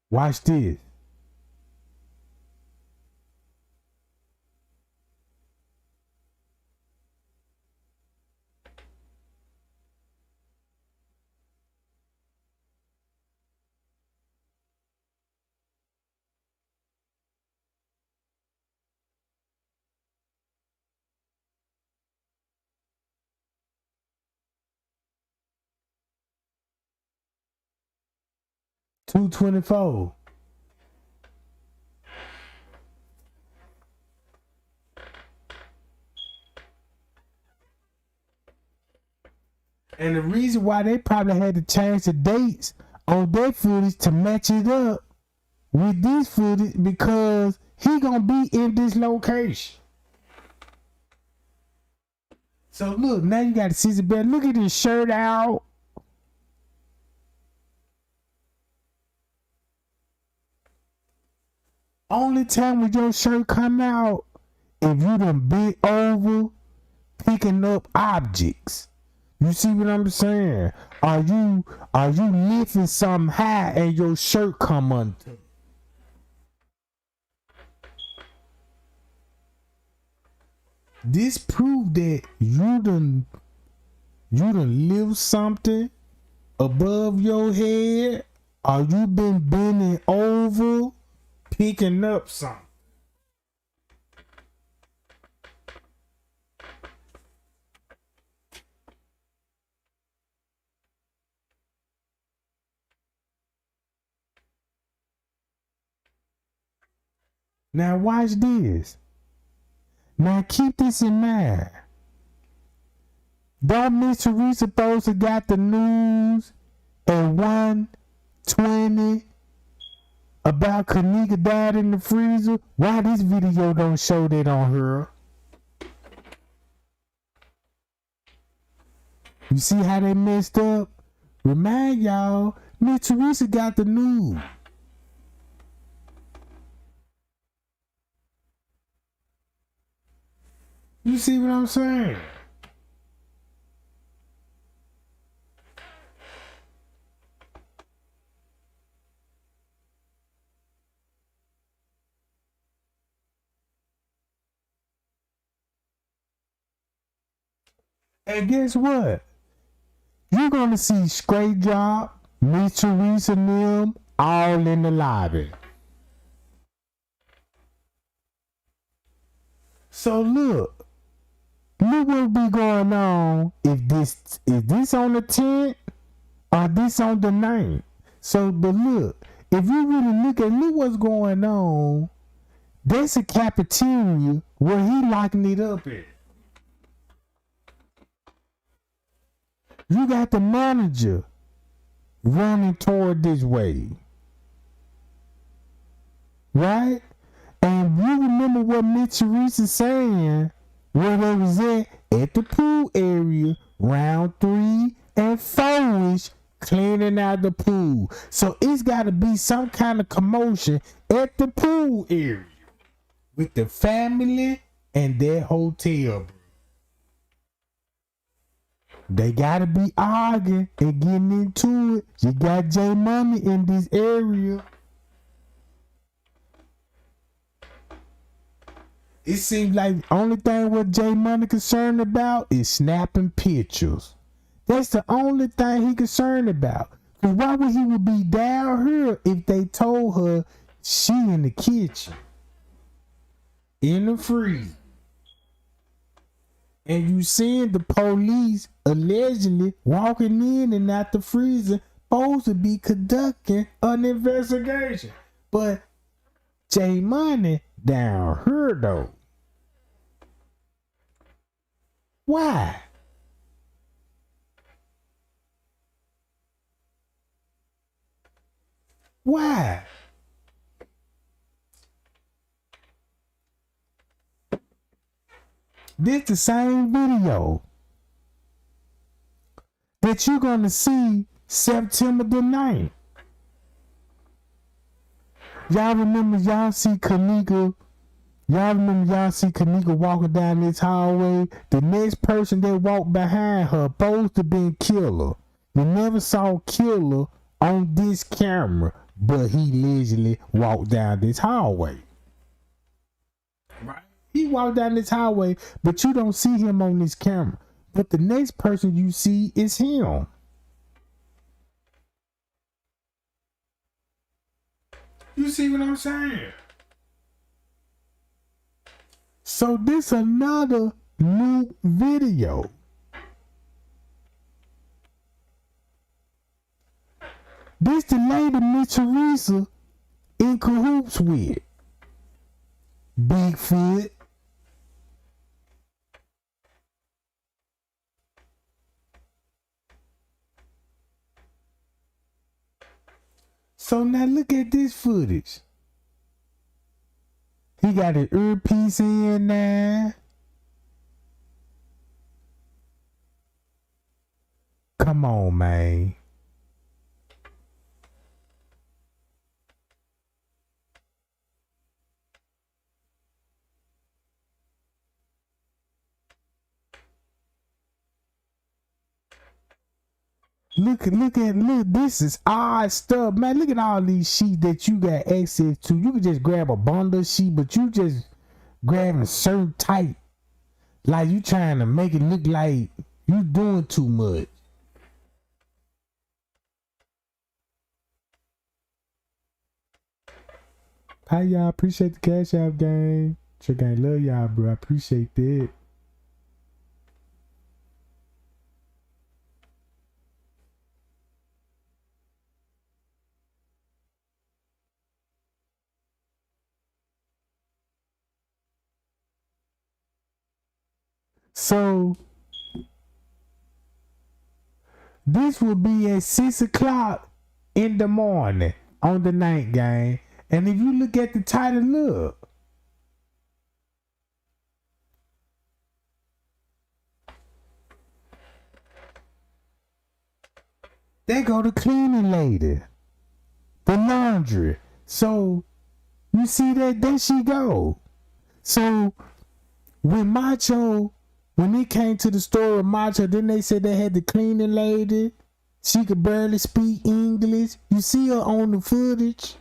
Watch this. $224. And the reason why they probably had to change the dates on that footage to match it up with this footage, because he gonna be in this location. So look, now you got to see the bed. Look at his shirt out. Only time when your shirt come out if you done bent over picking up objects. You see what I'm saying? Are you lifting something high and your shirt come under? This prove that you done lift something above your head, or you been bending over picking up something. Now watch this. Now keep this in mind. That Miss Teresa supposed to got the news at 20 about Kenneka died in the freezer. Why this video don't show that on her? You see how they messed up? Remind y'all, Miss Teresa got the news. You see what I'm saying? And guess what? You're gonna see Straight Drop, Miss Teresa and them all in the lobby. So look what be going on if this on the 10th or this on the 9th. So but look, if you really look what's going on, there's a cafeteria where he locking it up at. You got the manager running toward this way. Right? And you remember what Miss Teresa saying where they was at the pool area, round 3 and 4-ish, cleaning out the pool. So it's got to be some kind of commotion at the pool area with the family and their hotel. They gotta be arguing and getting into it. You got J Money in this area. It seems like the only thing what J Money concerned about is snapping pictures. That's the only thing he concerned about. Cause why would he would be down here if they told her she in the kitchen, in the freezer? And you seeing the police allegedly walking in and out the freezer, supposed to be conducting an investigation. But J Money down here though. Why? Why? This the same video that you're gonna see September the 9th. Y'all remember y'all see Kenneka walking down this hallway. The next person that walked behind her supposed to be Killer. You never saw Killer on this camera, but he leisurely walked down this hallway. Right? He walked down this highway, but you don't see him on this camera. But the next person you see is him. You see what I'm saying? So this another new video. This the lady Miss Teresa in cahoots with. Bigfoot. So now look at this footage. He got an earpiece in there. Come on, man. Look, this is odd stuff, man. Look at all these sheets that you got access to. You can just grab a bundle of sheet, but you just grabbing certain type. Like you trying to make it look like you doing too much. Hi, y'all. Appreciate the Cash App game. Trick ain't love y'all, bro. I appreciate that. So this will be at 6 o'clock in the morning on the night game. And if you look at the title, look. They go to cleaning lady. The laundry. So you see that? There she go. So when Macho, when it came to the story of Macho, then they said they had the cleaning lady. She could barely speak English. You see her on the footage.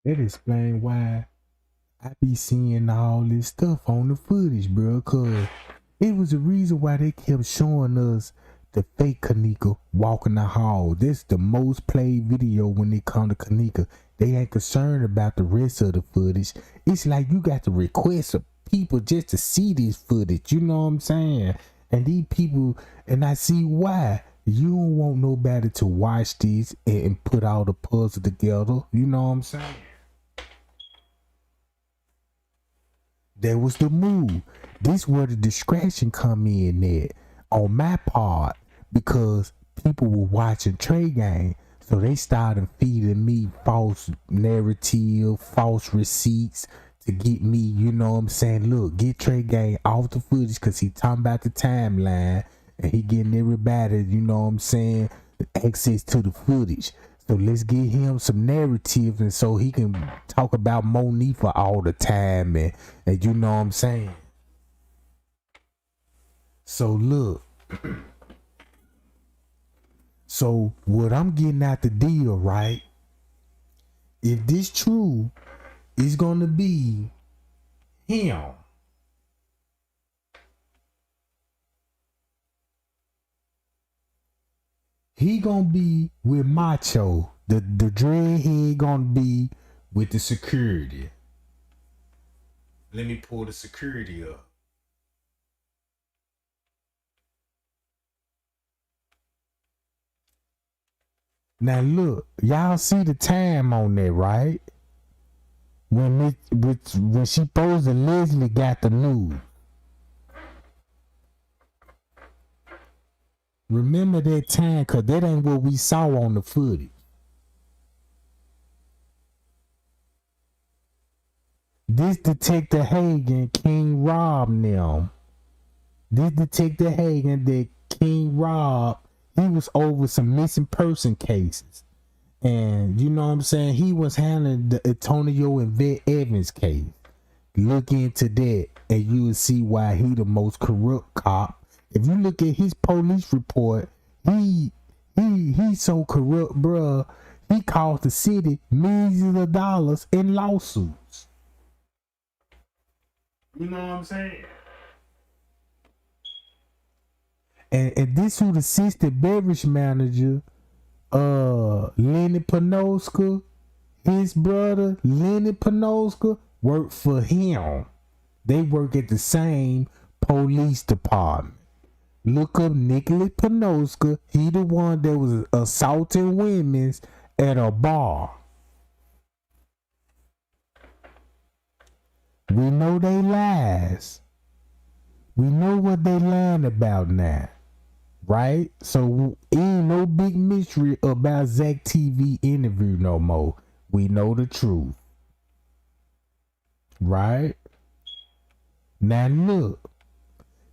That explain why I be seeing all this stuff on the footage, bro. Cause it was the reason why they kept showing us the fake Kenneka walking the hall. This the most played video when it come to Kenneka. They ain't concerned about the rest of the footage. It's like you got to request of people just to see this footage. You know what I'm saying? And these people, and I see why. You don't want nobody to watch this and put all the puzzle together. You know what I'm saying? That was the move. This where the distraction come in at on my part because people were watching Trey game. So they started feeding me false narrative, false receipts to get me, you know what I'm saying? Look, get Trey Gang off the footage because he talking about the timeline and he getting everybody, you know what I'm saying, access to the footage. So let's get him some narrative and so he can talk about Monifa all the time and you know what I'm saying? So look. So what I'm getting at the deal, right? If this true, it's gonna be him. He gonna be with Macho. The dreadhead gonna be with the security. Let me pull the security up. Now look, y'all see the time on there, right? When she posed and Leslie got the news. Remember that time, cause that ain't what we saw on the footage. This Detective Hagen, King Rob them. This Detective Hagen that King Rob, he was over some missing person cases. And you know what I'm saying? He was handling the Antonio and Vet Evans case. Look into that and you will see why he the most corrupt cop. If you look at his police report, he's so corrupt, bruh. He cost the city millions of dollars in lawsuits. You know what I'm saying? And this who the assistant beverage manager, Lenny Panoska, his brother Lenny Panoska worked for him. They work at the same police department. Look up Nicholas Panoska. He the one that was assaulting women at a bar. We know they lies. We know what they lying about now. Right? So ain't no big mystery about Zach TV interview no more. We know the truth. Right? Now look,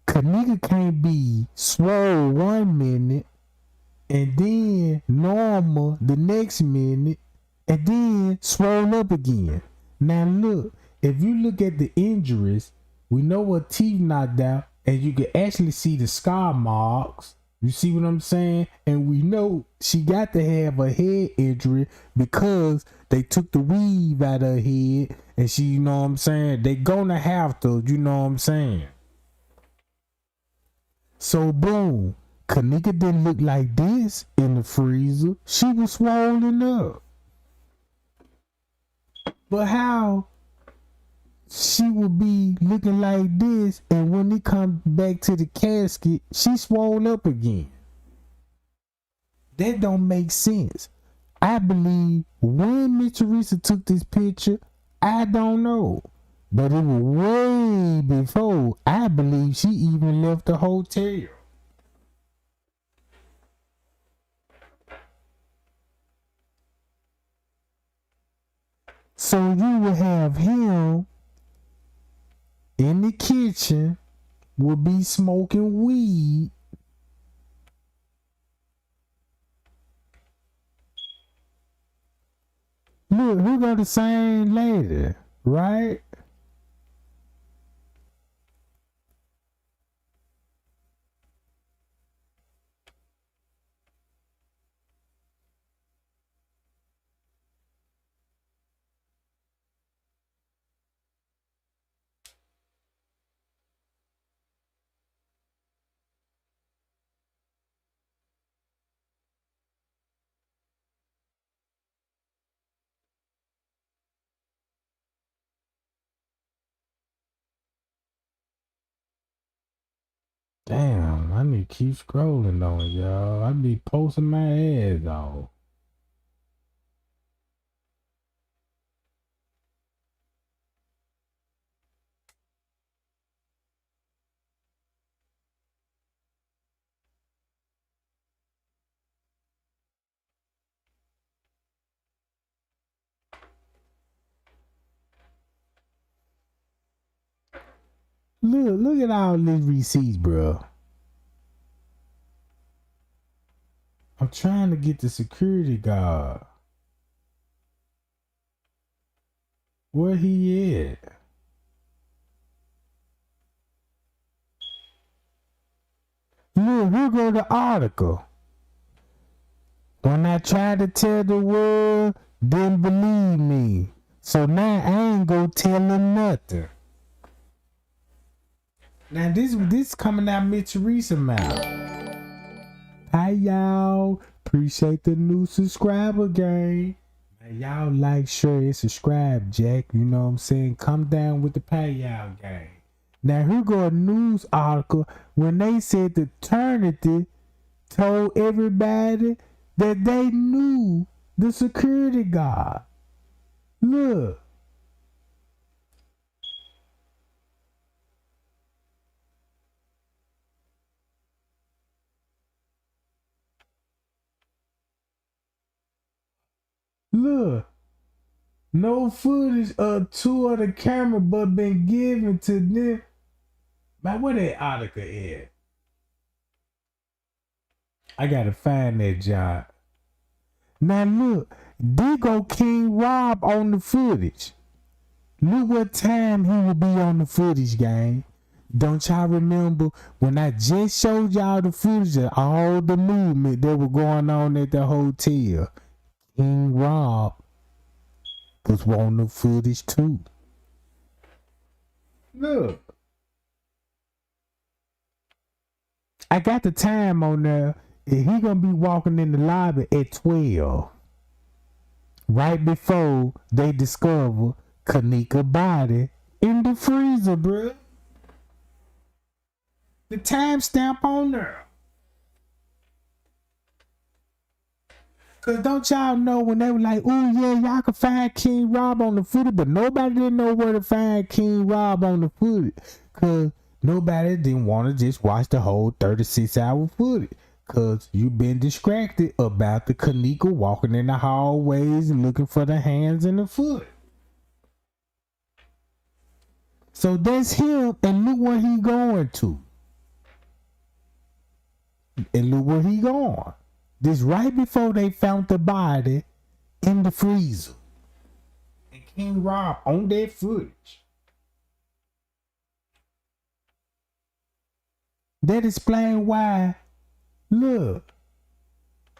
Kenneka can't be swole 1 minute and then normal the next minute and then swole up again. Now look, if you look at the injuries, we know her teeth knocked out and you can actually see the scar marks. You see what I'm saying? And we know she got to have a head injury because they took the weave out of her head and she, you know what I'm saying? They gonna have to, you know what I'm saying? So boom, Kenneka didn't look like this in the freezer. She was swollen up. But how she would be looking like this and when it comes back to the casket, she swole up again? That don't make sense. I believe when Miss Teresa took this picture, I don't know. But it was way before I believe she even left the hotel. So you will have him in the kitchen, will be smoking weed. Look, who got the same lady, right? Damn, I need to keep scrolling on y'all. I be posting my ass off. Look at all these receipts, bro. I'm trying to get the security guard. Where he at? Look, here go the article. When I tried to tell the world, didn't believe me. So now I ain't gonna tell them nothing. Now this coming out Miss Teresa mouth. Hi y'all. Appreciate the new subscriber gang. Man, y'all like, share, and subscribe, Jack. You know what I'm saying? Come down with the payout gang. Now here go a news article when they said the Eternity told everybody that they knew the security guard. Look. Look. No footage of two of the camera but been given to them. Man, where that article at? I gotta find that job. Now look, there go King Rob on the footage. Look what time he will be on the footage, gang. Don't y'all remember when I just showed y'all the footage of all the movement that was going on at the hotel? King Rob was on the footage too. Look. I got the time on there. He gonna be walking in the lobby at 12. Right before they discover Kenneka body in the freezer, bruh. The timestamp on there. Cause don't y'all know when they were like, oh yeah, y'all can find King Rob on the footage, but nobody didn't know where to find King Rob on the footage. Cause nobody didn't want to just watch the whole 36-hour footage. Cause you been distracted about the Kenneka walking in the hallways and looking for the hands and the foot. So that's him, and look where he going to. And look where he going. This right before they found the body in the freezer. And King Rob on that footage. That explain why. Look,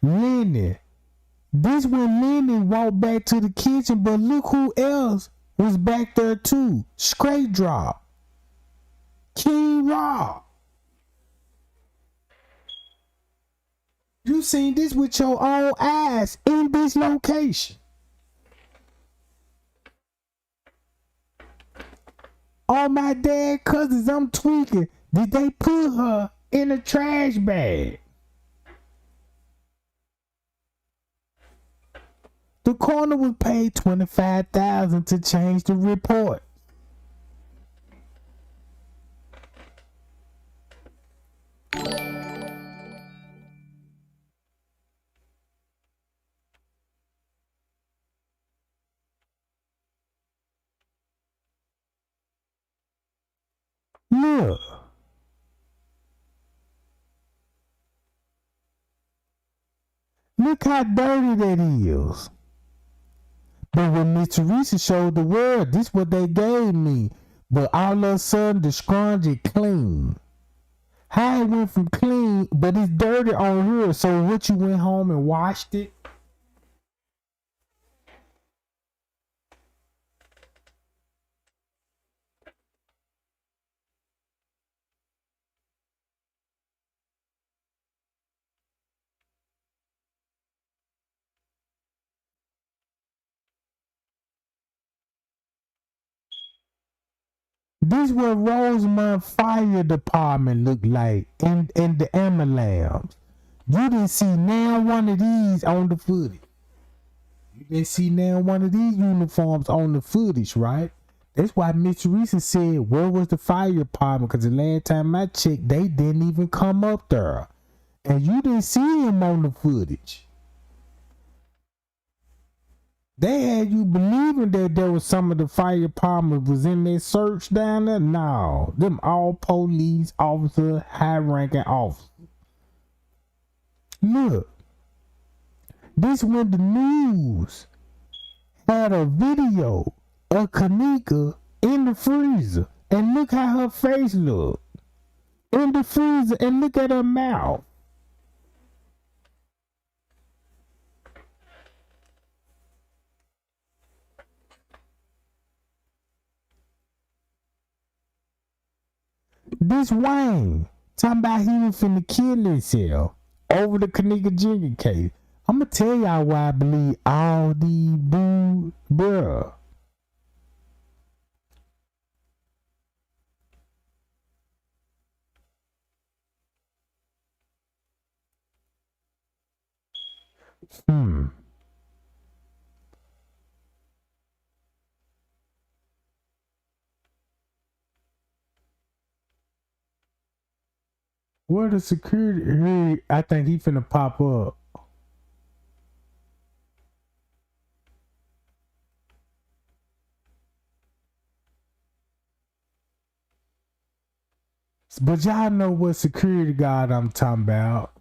Lenny. This when Lenny walked back to the kitchen, but look who else was back there too. Straight drop. King Rob. You seen this with your own eyes in this location. All my dad cousins, I'm tweaking. Did they put her in a trash bag? The coroner was paid $25,000 to change the report. Look. Look how dirty that is. But when Miss Teresa showed the world, this what they gave me. But all of a sudden, the scrunchie clean. How it went from clean, but it's dirty on her. So what, you went home and washed it? This what Rosemont Fire Department look like in the ambulance. You didn't see now one of these on the footage. You didn't see now one of these uniforms on the footage, right? That's why Miss Teresa said, where was the fire department? Because the last time I checked, they didn't even come up there. And you didn't see him on the footage. They had you believing that there was some of the fire department was in their search down there. No, them all police officer, high ranking officer. Look, this when the news had a video of Kenneka in the freezer, and look how her face looked in the freezer, and look at her mouth. This Wayne talking about he was finna kill himself over the Kenneka Jenkins case. I'ma tell y'all why I believe all these dudes, bruh. Where the security? I think he finna pop up. But y'all know what security guard I'm talking about.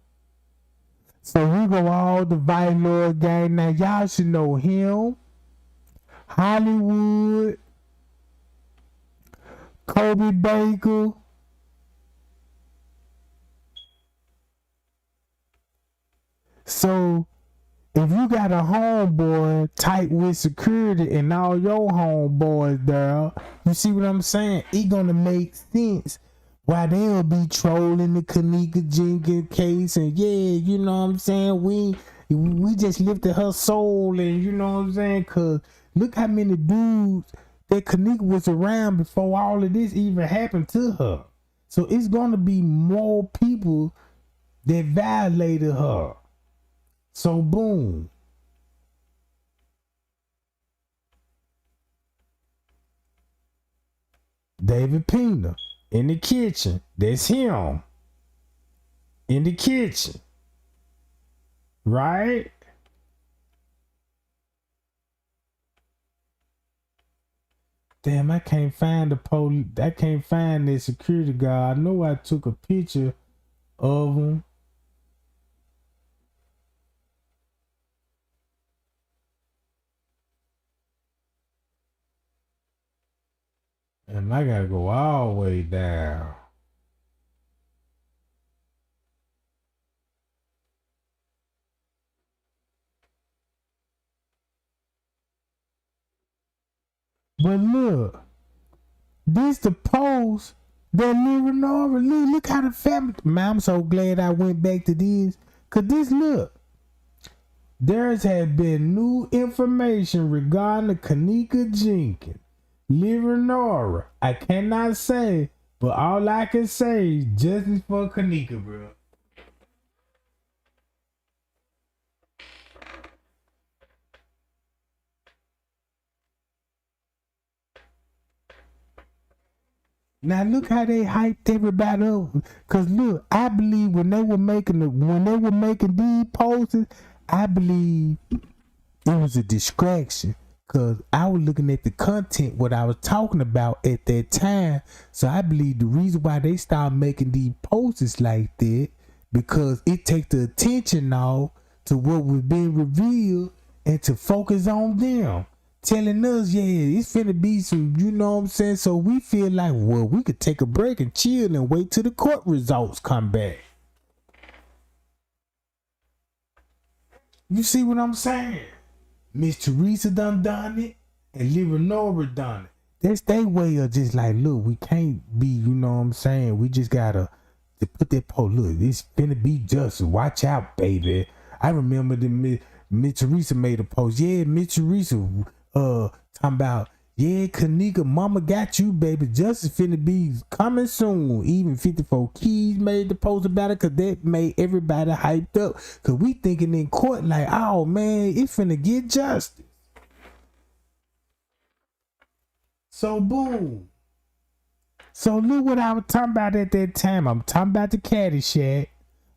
So we go all the Vice Lord gang. Now y'all should know him, Hollywood, Kobe Baker. So if you got a homeboy tight with security and all your homeboys there, you see what I'm saying? It gonna make sense why they'll be trolling the Kenneka Jenkins case, and yeah, you know what I'm saying? We just lifted her soul, and you know what I'm saying? Cause look how many dudes that Kenneka was around before all of this even happened to her. So it's gonna be more people that violated her. So boom. David Pena in the kitchen. That's him. In the kitchen. Right? Damn, I can't find the police. I can't find the security guard. I know I took a picture of him. And I gotta go all the way down. But look, this the post that Leonora. Look how the family. Man, I'm so glad I went back to this. Cause this look. There's had been new information regarding the Kenneka Jenkins. Leonora. I cannot say, but all I can say is justice for Kenneka, bro. Now look how they hyped everybody up. Cause look, I believe when they were making these posts, I believe it was a distraction. Cause I was looking at the content, what I was talking about at that time. So I believe the reason why they started making these posts like that, because it takes the attention off to what was being revealed and to focus on them. Telling us, yeah, it's finna be some, you know what I'm saying? So we feel like, well, we could take a break and chill and wait till the court results come back. You see what I'm saying? Miss Teresa done it, and Leonora done it. That's their way of just like, look, we can't be, you know what I'm saying? We just gotta to put that post, look, it's finna be just, watch out, baby. I remember the Miss Teresa made a post. Yeah, Miss Teresa, talking about, yeah, Kenneka, mama got you, baby. Justice finna be coming soon. Even 54 Keys made the post about it, cause that made everybody hyped up. Cause we thinking in court like, oh man, it's finna get justice. So boom. So look what I was talking about at that time. I'm talking about the Caddyshack.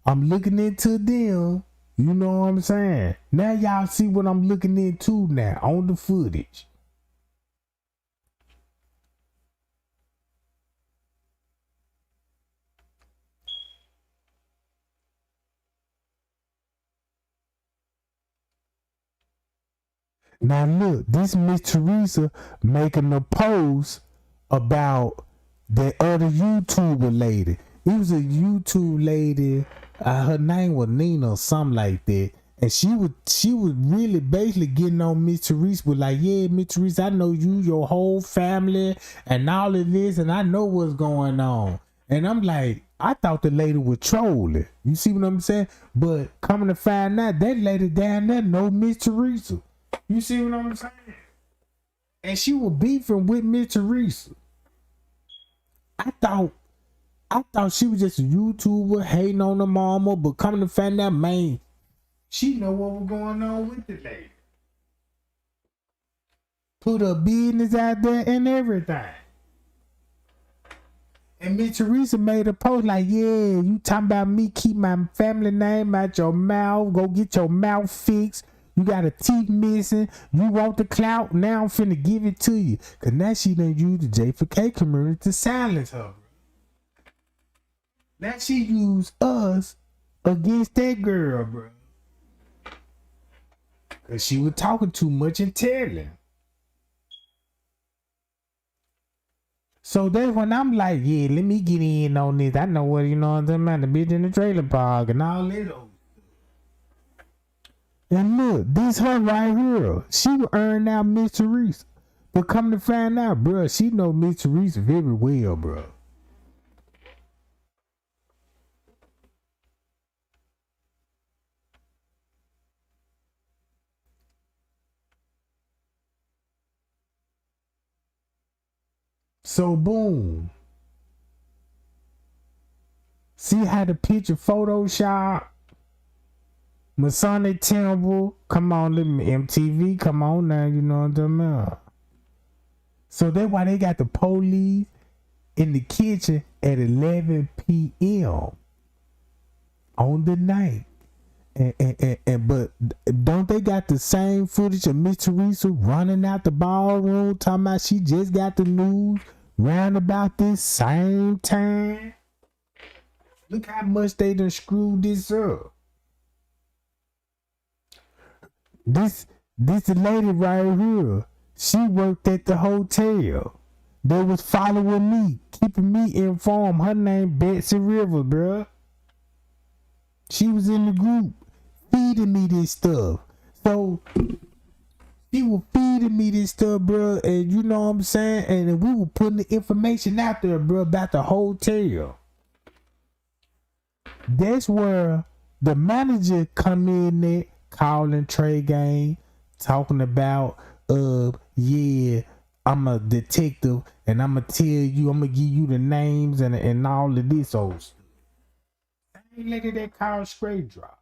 I'm looking into them. You know what I'm saying? Now y'all see what I'm looking into now on the footage. Now look, this Miss Teresa making a post about the other YouTuber lady. It was a YouTube lady. Her name was Nina or something like that. And she was really basically getting on Miss Teresa, was like, yeah, Miss Teresa, I know you, your whole family, and all of this, and I know what's going on. And I'm like, I thought the lady was trolling. You see what I'm saying? But coming to find out, that lady down there know Miss Teresa. You see what I'm saying? And she was beefing with Miss Teresa. I thought she was just a YouTuber hating on the mama, but coming to find out, man, she know what was going on with the lady. Put her business out there and everything. And Miss Teresa made a post like, yeah, you talking about me, keep my family name out your mouth, go get your mouth fixed. You got a teeth missing. You want the clout. Now I'm finna give it to you. Cause now she done used the J4K community to silence her. Now she used us against that girl, bro. Cause she was talking too much and telling. So that's when I'm like, yeah, let me get in on this. I know what, you know what I'm talking about, the bitch in the trailer park and all that. And look, this her right here. She will earn out Miss Teresa. But come to find out, bro, she know Miss Teresa very well, bro. So boom. See how the picture Photoshop? Masonic Temple, come on, MTV, come on now, you know what I'm talking about. So that's why they got the police in the kitchen at 11 p.m. on the night. And but don't they got the same footage of Miss Teresa running out the ballroom talking about she just got the news round about this same time? Look how much they done screwed this up. This lady right here, she worked at the hotel. They was following me, keeping me informed. Her name Betsy Rivers, bruh. She was in the group feeding me this stuff. So she was feeding me this stuff, bruh, and you know what I'm saying? And we were putting the information out there, bruh, about the hotel. That's where the manager come in there calling Trey Gang, talking about yeah, I'm a detective and I'm gonna tell you, I'm gonna give you the names and all of this old stuff. Same lady that called Straight Drop.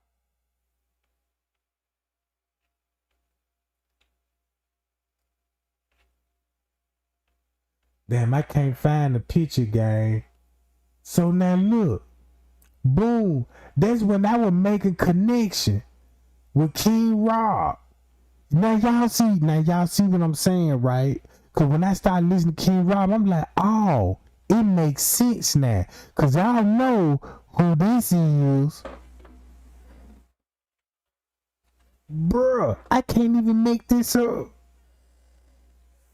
Damn, I can't find the picture, gang. So now look, boom, that's when I was making connection with King Rob. Now y'all see what I'm saying, right? Cause when I started listening to King Rob, I'm like, oh, it makes sense now. Cause y'all know who this is. Bruh, I can't even make this up.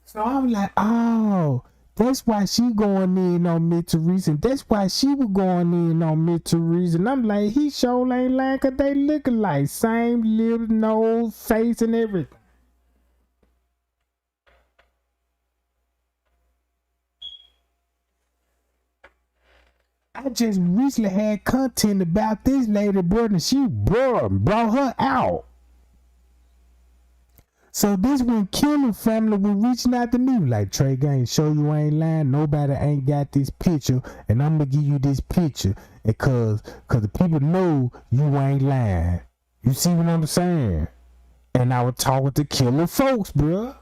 So I'm like, oh, that's why she going in on Miss Teresa. That's why she was going in on Miss Teresa. And I'm like, he sure ain't lying, cause they look alike. Same little nose, face, and everything. I just recently had content about this lady, bro, and she brought her out. So this when Killer family was reaching out to me, like, Trey Gang, show you ain't lying. Nobody ain't got this picture, and I'm gonna give you this picture, and cause the people know you ain't lying. You see what I'm saying? And I was talking to Killer folks, bro.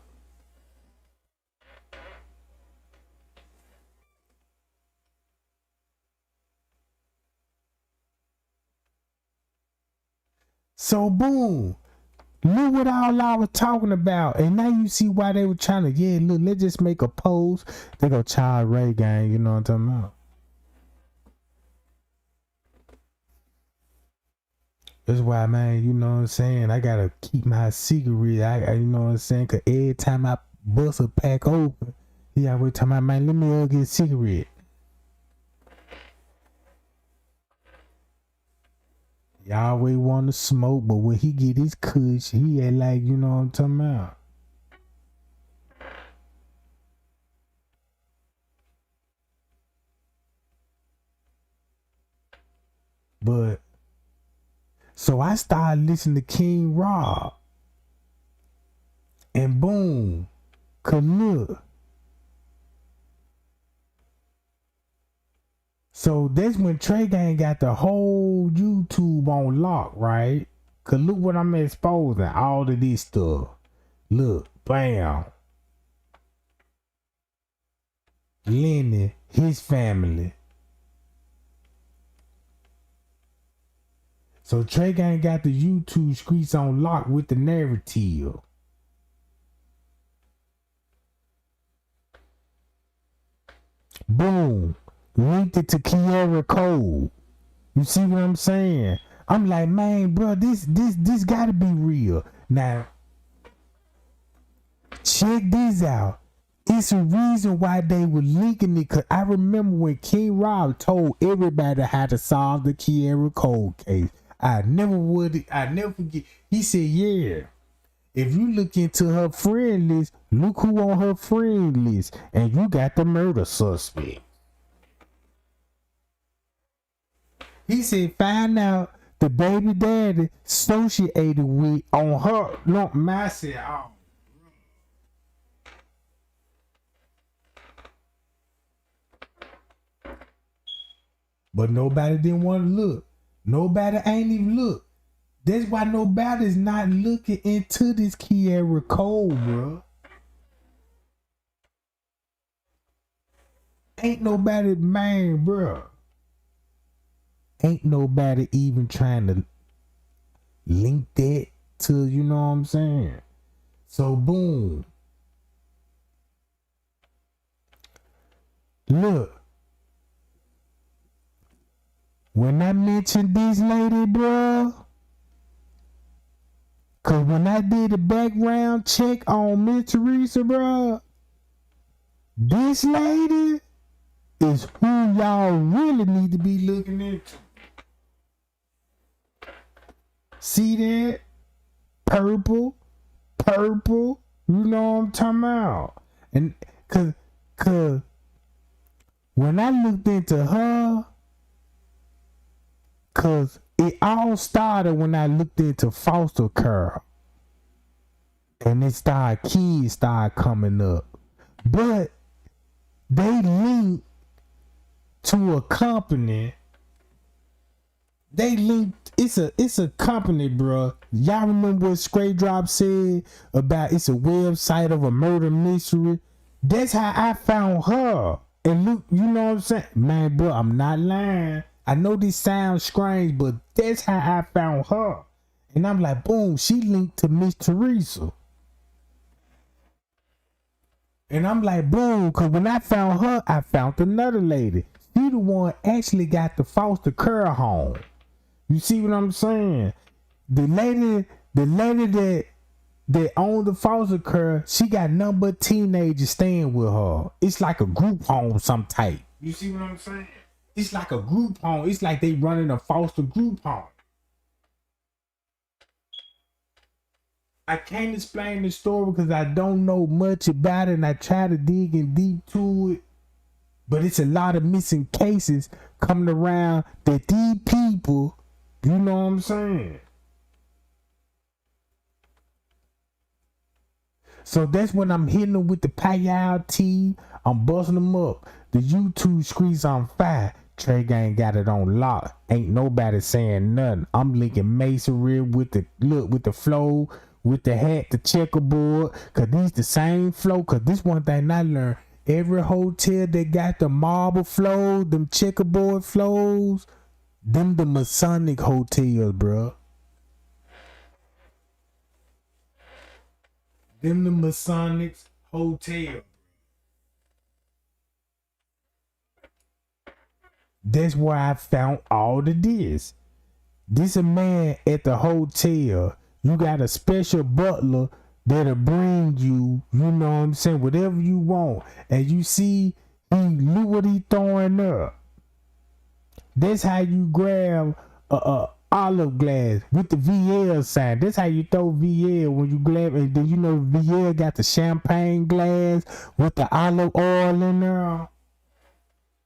So boom. Look what all I was talking about. And now you see why they were trying to, yeah, look, let's just make a post. They go Child Ray gang, you know what I'm talking about? That's why, man, you know what I'm saying? I gotta keep my cigarette. I you know what I'm saying? Cause every time I bust a pack open, he always talking about, man, let me go get a cigarette. He always want to smoke, but when he get his kush, he ain't like, you know what I'm talking about? But so I started listening to King Rob, and boom, cause look. So that's when Trey Gang got the whole YouTube on lock, right? Cause look what I'm exposing, all of this stuff. Look, bam. Lenny, his family. So Trey Gang got the YouTube streets on lock with the narrative. Boom. Linked it to Kiara Cole. You see what I'm saying? I'm like, man, bro, this gotta be real. Now, check this out. It's a reason why they were linking it. Cause I remember when King Rob told everybody how to solve the Kiara Cole case. I never forget. He said, yeah, if you look into her friend list, look who on her friend list, and you got the murder suspect. He said, find out the baby daddy associated with on her. No, I said, oh. But nobody didn't want to look. Nobody ain't even look. That's why nobody's not looking into this Kiara Cole, bro. Ain't nobody, man, bro. Ain't nobody even trying to link that to, you know what I'm saying? So boom. Look. When I mentioned this lady, bro, cause when I did a background check on Miss Teresa, bro, this lady is who y'all really need to be looking into. See that? Purple, you know what I'm talking about? And cause when I looked into her, cause it all started when I looked into foster care. And kids started coming up. But they linked to a company. It's a company, bro. Y'all remember what Straight Drop said about it's a website of a murder mystery? That's how I found her. And look, you know what I'm saying? Man, bro, I'm not lying. I know this sounds strange, but that's how I found her. And I'm like, boom, she linked to Miss Teresa. And I'm like, boom, because when I found her, I found another lady. She the one actually got the foster care home. You see what I'm saying? The lady that owned the foster care, she got number teenagers staying with her. It's like a group home some type. You see what I'm saying? It's like a group home. It's like they running a foster group home. I can't explain the story because I don't know much about it and I try to dig in deep to it. But it's a lot of missing cases coming around that these people, you know what I'm saying? So that's when I'm hitting them with the Payal T. I'm busting them up. The YouTube streets on fire. Trey Gang got it on lock. Ain't nobody saying nothing. I'm linking masonry with the flow, with the hat, the checkerboard. Cause these the same flow. Cause this one thing I learned. Every hotel that got the marble flows, them checkerboard flows, them the Masonic hotels, bro. Them the Masonics Hotel. That's where I found all of this. This a man at the hotel. You got a special butler that'll bring you, you know what I'm saying, whatever you want. And you see, look what he throwing up. That's how you grab a olive glass with the VL sign. That's how you throw VL when you grab it. Then you know VL got the champagne glass with the olive oil in there.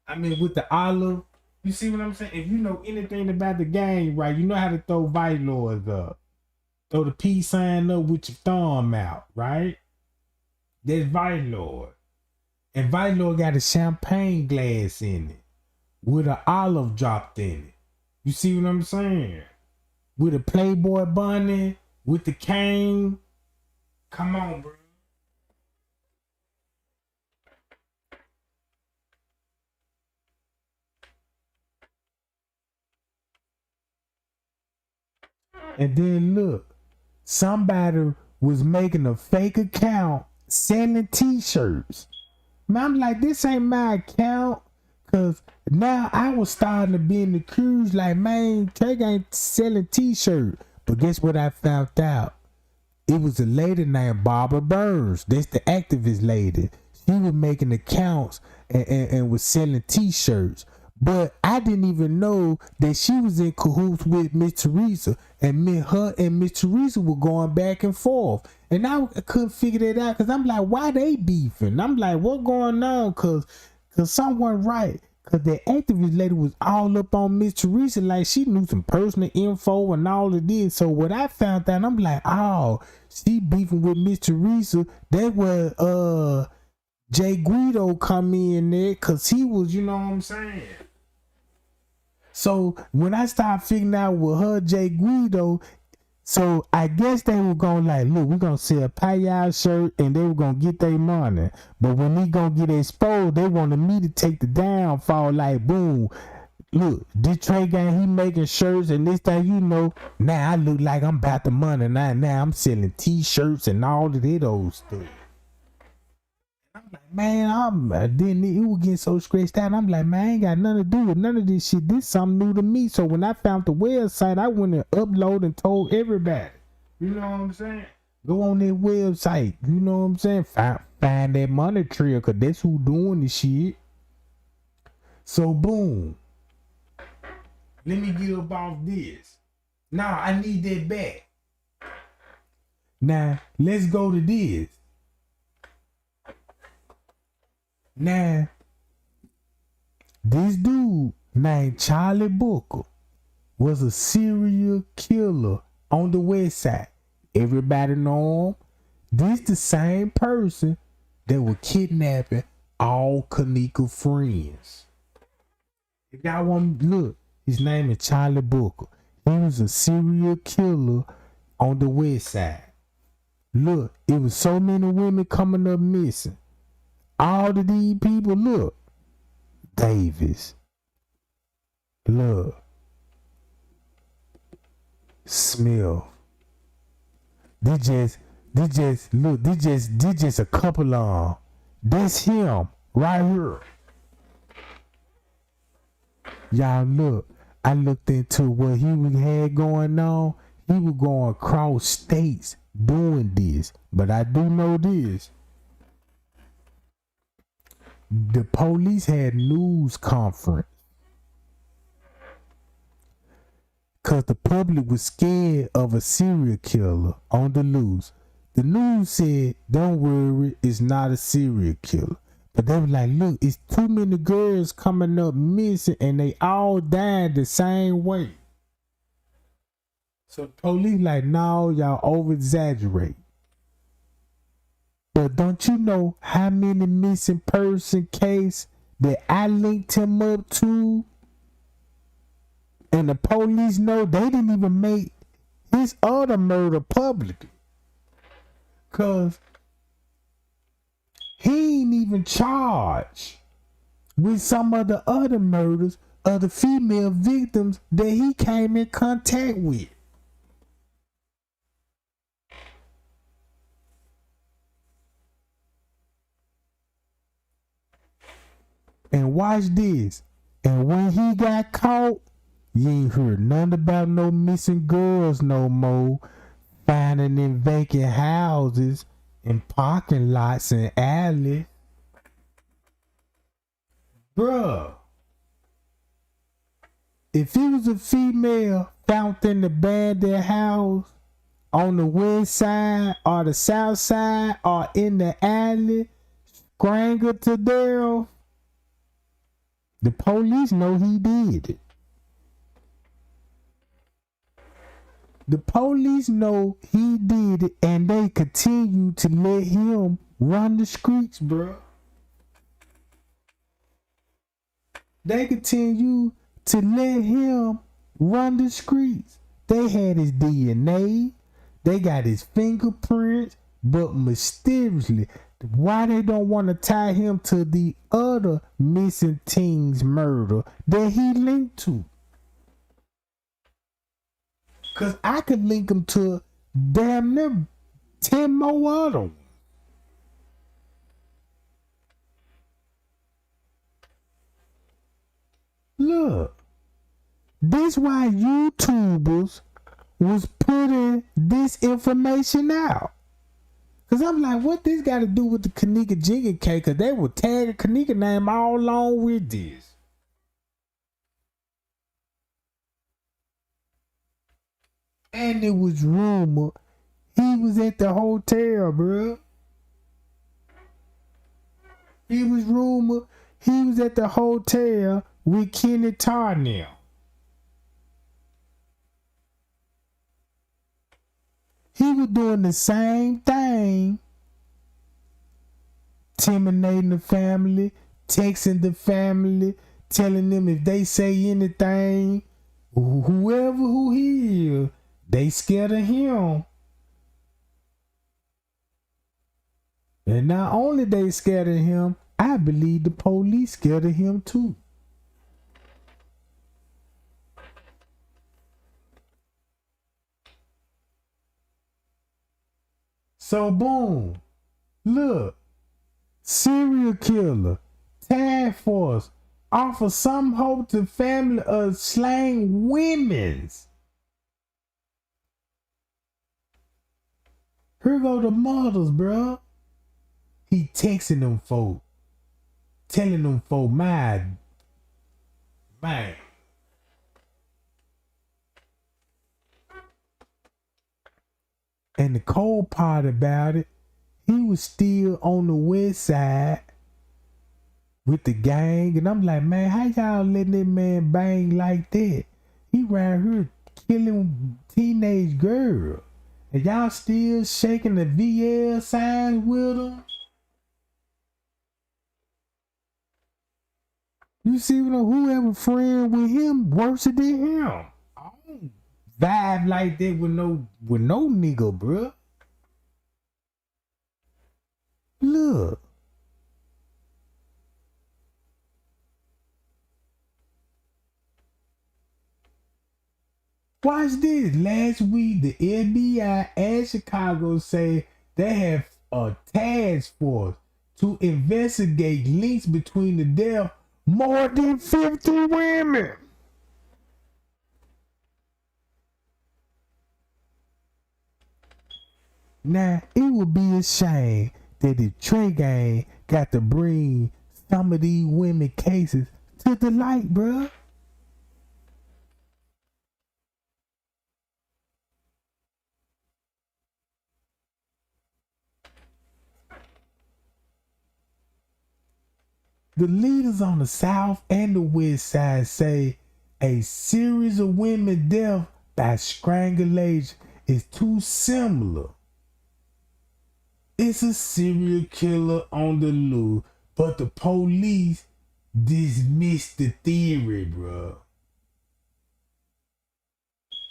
I mean, with the olive. You see what I'm saying? If you know anything about the game, right, you know how to throw Vitalors up. Throw the peace sign up with your thumb out, right? That's Vitalor. And Vitalor got a champagne glass in it with an olive dropped in it. You see what I'm saying? With a Playboy bunny, with the cane. Come on, bro. And then look, somebody was making a fake account selling t-shirts. Man, I'm like, this ain't my account. Cause now I was starting to be in the cruise like, man, Trey ain't selling t-shirts. But guess what I found out? It was a lady named Barbara Burns. That's the activist lady. She was making accounts and was selling t-shirts. But I didn't even know that she was in cahoots with Miss Teresa. And her and Miss Teresa were going back and forth. And I couldn't figure that out because I'm like, why they beefing? I'm like, what going on? Because someone right. Because the activist lady was all up on Miss Teresa. Like, she knew some personal info and all of this. So what I found out, I'm like, oh, she beefing with Miss Teresa. That was Jay Guido come in there because he was, you know what I'm saying? So when I started figuring out with her, Jay Guido, so I guess they were going like, look, we're going to sell a payout shirt and they were going to get their money. But when he going to get exposed, they wanted me to take the downfall like, boom, look, this Trey gang, he making shirts and this thing, you know, now I look like I'm about the money. Now I'm selling t-shirts and all of that old stuff. I'm like, man, then he was getting so stressed out. I'm like, man, I ain't got nothing to do with none of this shit. This something new to me. So when I found the website, I went and uploaded and told everybody. You know what I'm saying? Go on that website. You know what I'm saying? Find that money trail, because that's who doing the shit. So boom. Let me get up off this. Nah, I need that back. Now, let's go to this. Now, this dude named Charlie Booker was a serial killer on the west side. Everybody know him. This the same person that was kidnapping all Kenneka friends. If y'all want to look, his name is Charlie Booker. He was a serial killer on the west side. Look, it was so many women coming up missing. All of these people, look, Davis, look, Smith. They just a couple of them. That's him right here. Y'all look, I looked into what he had going on. He was going across states doing this, but I do know this. The police had news conference because the public was scared of a serial killer on the loose. The news said, don't worry, it's not a serial killer. But they were like, look, it's too many girls coming up missing and they all died the same way. So the police like, no, y'all over exaggerate. But don't you know how many missing person case that I linked him up to? And the police know they didn't even make his other murder public. Cause he ain't even charged with some of the other murders of the female victims that he came in contact with. And watch this. And when he got caught, you ain't heard nothing about no missing girls no more. Finding in vacant houses, in parking lots and alleys. Bruh. If it was a female found in the abandoned house on the west side or the south side or in the alley, strangled to death, the police know he did it. The police know he did it, and they continue to let him run the streets, bro. They continue to let him run the streets. They had his DNA. They got his fingerprints, but mysteriously, why they don't want to tie him to the other missing teens murder that he linked to? Cause I could link him to damn near 10 more other ones. Look, this why YouTubers was putting this information out. Cause I'm like, what this got to do with the Kenneka Jenkins case? Cause they were tagging Kenneka name all along with this. And it was rumored he was at the hotel, bro. It was rumored he was at the hotel with Kenneka now. He was doing the same thing, intimidating the family, texting the family, telling them if they say anything, whoever who he is, they scared of him. And not only they scared of him, I believe the police scared of him too. So boom, look, serial killer, task force, offer some hope to family of slain women's. Here go the mothers, bro. He texting them folk, telling them folk, man. And the cold part about it, he was still on the west side with the gang. And I'm like, man, how y'all letting that man bang like that? He right here killing teenage girls. And y'all still shaking the VL signs with him? You see, whoever friend with him worse than him. I don't vibe like that with no nigga, bruh. Look. Watch this. Last week, the FBI and Chicago say they have a task force to investigate links between the death more than 50 women. Now, it would be a shame that the Trey gang got to bring some of these women cases to the light, bruh. The leaders on the south and the west side say a series of women deaths by strangulation is too similar. It's a serial killer on the loose, but the police dismissed the theory, bro.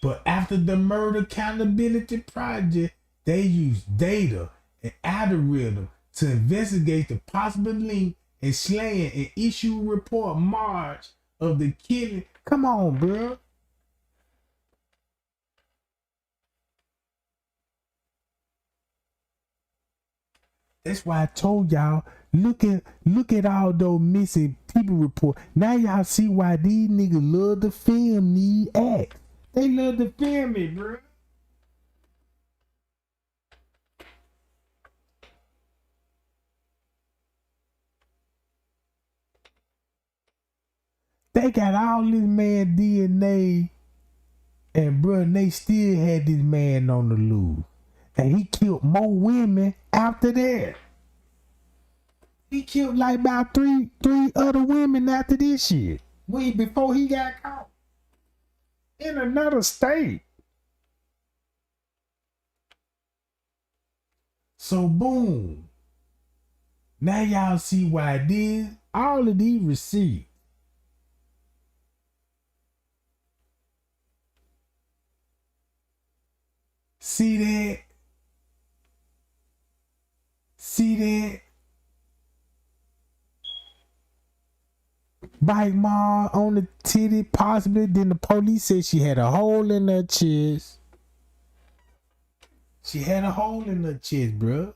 But after the Murder Accountability Project, they used data and algorithm to investigate the possible link and slaying and issue report March of the killing. Come on, bro. That's why I told y'all, look at all those missing people report. Now y'all see why these niggas love to film these acts. They love to film it, bro. They got all this man DNA, and bro, they still had this man on the loose. And he killed more women after that. He killed like about three other women after this shit. Before he got caught. In another state. So boom. Now y'all see why this, all of these receipts. See that? See that? Bite mark on the titty, possibly. Then the police said she had a hole in her chest. She had a hole in her chest, bro.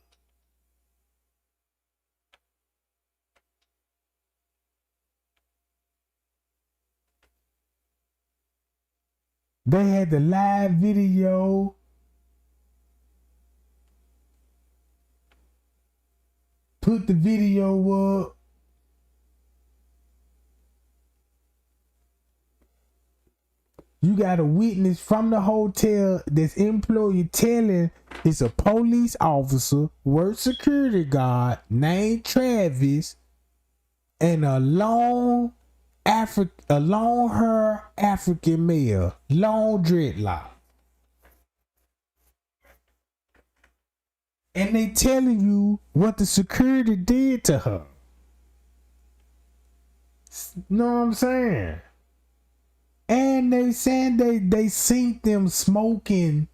They had the live video. Put the video up. You got a witness from the hotel that's employee telling it's a police officer, work security guard named Travis, and a long hair African male, long dreadlock. And they telling you what the security did to her. Know what I'm saying? And they saying they seen them smoking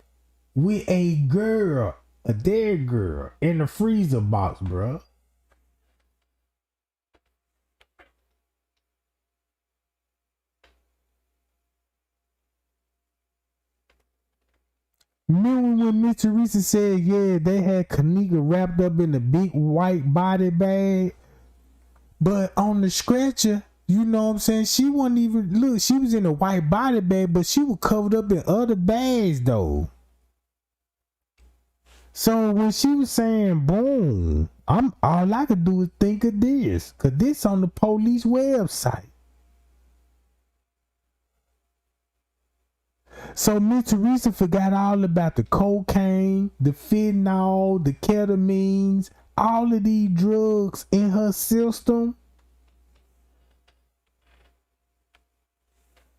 with a girl, a dead girl, in the freezer box, bro. Remember when Miss Teresa said, yeah, they had Kenneka wrapped up in a big white body bag? But on the stretcher, you know what I'm saying? She wasn't even, look, she was in a white body bag, but she was covered up in other bags, though. So when she was saying, boom, all I could do is think of this, because this on the police website. So Miss Teresa forgot all about the cocaine, the fentanyl, the ketamines, all of these drugs in her system.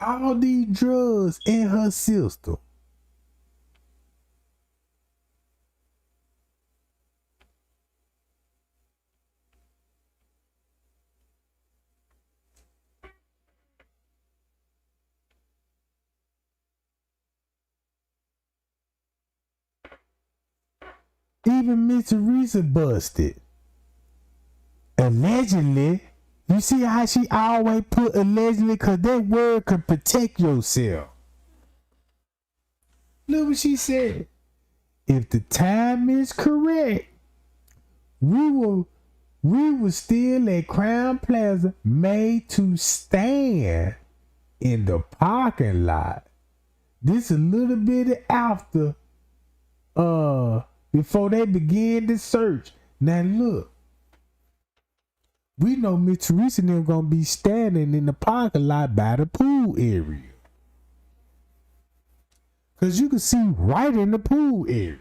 All these drugs in her system. Even Miss Teresa busted. Allegedly. You see how she always put allegedly, because that word can protect yourself. Look what she said. If the time is correct, we will still at Crown Plaza, made to stand in the parking lot. This a little bit after before they begin the search. Now look. We know Miss Teresa and them gonna be standing in the parking lot by the pool area. Cause you can see right in the pool area.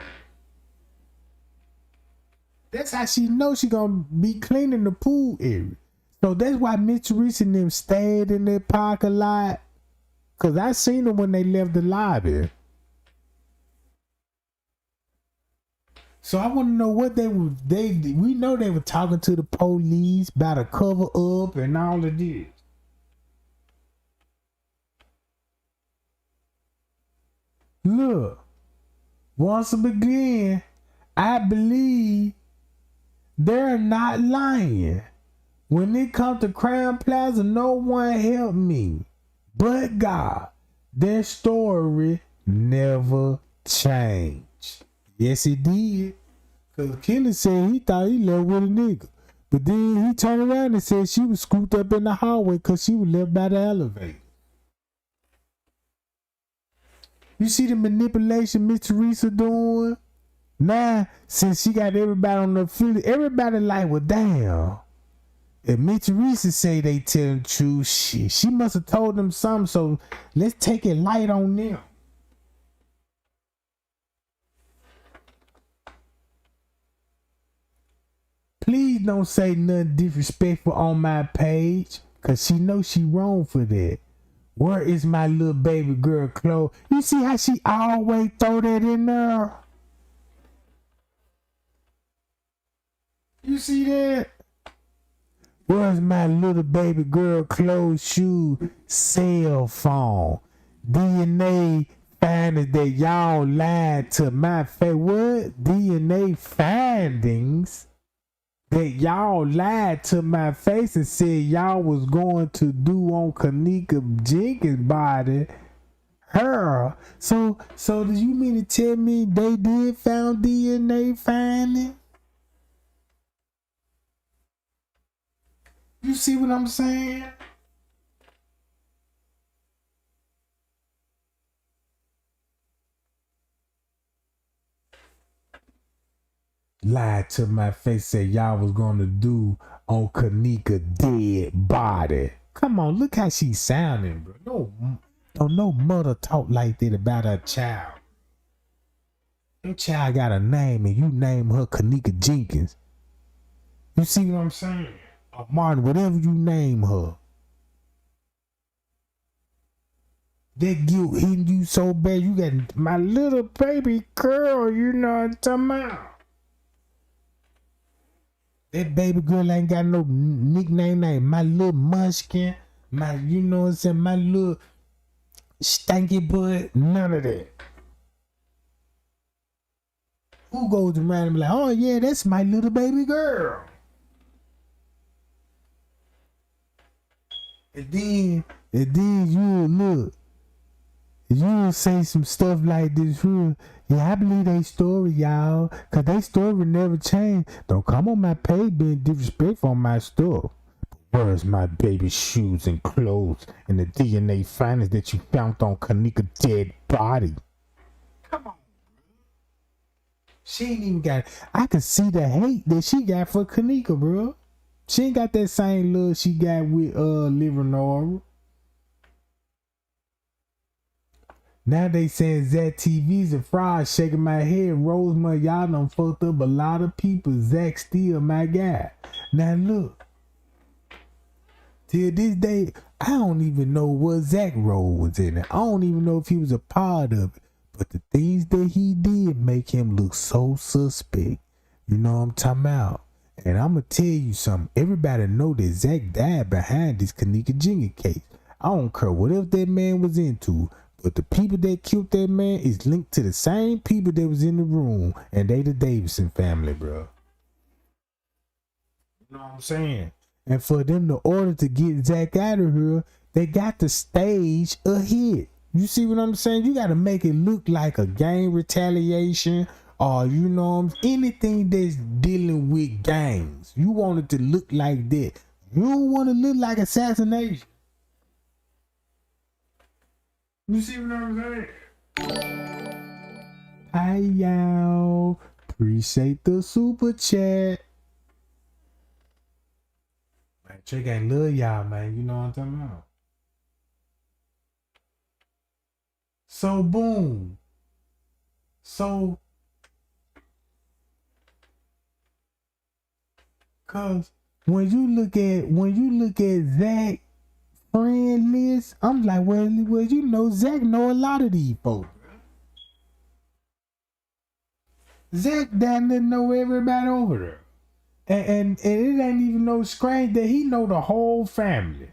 That's how she knows she gonna be cleaning the pool area. So that's why Miss Teresa and them stayed in their parking lot. Cause I seen them when they left the lobby. So I want to know what we know they were talking to the police about a cover up and all of this. Look, once again, I believe they're not lying. When it comes to Crown Plaza, no one helped me but God. Their story never changed. Yes, it did. Cause Kelly said he thought he left with a nigga. But then he turned around and said she was scooped up in the hallway cause she was left by the elevator. You see the manipulation Miss Teresa doing? Now, since she got everybody on the field, everybody like, well, damn. If Miss Teresa say they tell the truth, shit, she must have told them something, so let's take it light on them. Please don't say nothing disrespectful on my page, cause she knows she wrong for that. Where is my little baby girl Chloe? You see how she always throw that in there? You see that? Where's my little baby girl Chloe's shoe cell phone? DNA findings that y'all lied to my face. What? DNA findings that y'all lied to my face and said y'all was going to do on Kenneka Jenkins' body. Her. So do you mean to tell me they did found DNA finding? You see what I'm saying? Lied to my face, said y'all was gonna do on Kenneka dead body. Come on, look how she's sounding, bro. No mother talk like that about her child. Your child got a name and you name her Kenneka Jenkins. You see what I'm saying? Or Martin, whatever you name her. That guilt hitting you so bad, you got my little baby girl, you know what I'm talking about. That baby girl ain't got no nickname name. My little munchkin, my, you know what I'm saying, my little stanky butt, none of that. Who goes around and be like, oh yeah, that's my little baby girl. And then you look, you say some stuff like this. Yeah, I believe they story, y'all, cause they story never changed. Don't come on my page being disrespectful on my stuff. Where's my baby's shoes and clothes and the DNA findings that you found on Kenneka's dead body? Come on. She ain't even got. I can see the hate that she got for Kenneka, bro. She ain't got that same love she got with Liver. Now they saying Zach TV's a fraud, shaking my head. Rosemary, y'all done fucked up a lot of people. Zach still my guy. Now look, till this day, I don't even know what Zach role was in it. I don't even know if he was a part of it. But the things that he did make him look so suspect. You know what I'm talking about? And I'm going to tell you something. Everybody know that Zach died behind this Kenneka Jenkins case. I don't care whatever that man was into. But the people that killed that man is linked to the same people that was in the room. And they the Davidson family, bro. You know what I'm saying? And for them to order to get Zach out of here, they got to stage a hit. You see what I'm saying? You got to make it look like a gang retaliation or, you know, anything that's dealing with gangs. You want it to look like that. You don't want to look like assassination. You see what I'm saying? Hi, y'all. Appreciate the super chat. Man, Trick ain't love y'all, man. You know what I'm talking about? So, boom. So, cause when you look at Zach friend list, I'm like, well, you know, Zach know a lot of these folks. Zach down there know everybody over there. And it ain't even no strange that he know the whole family.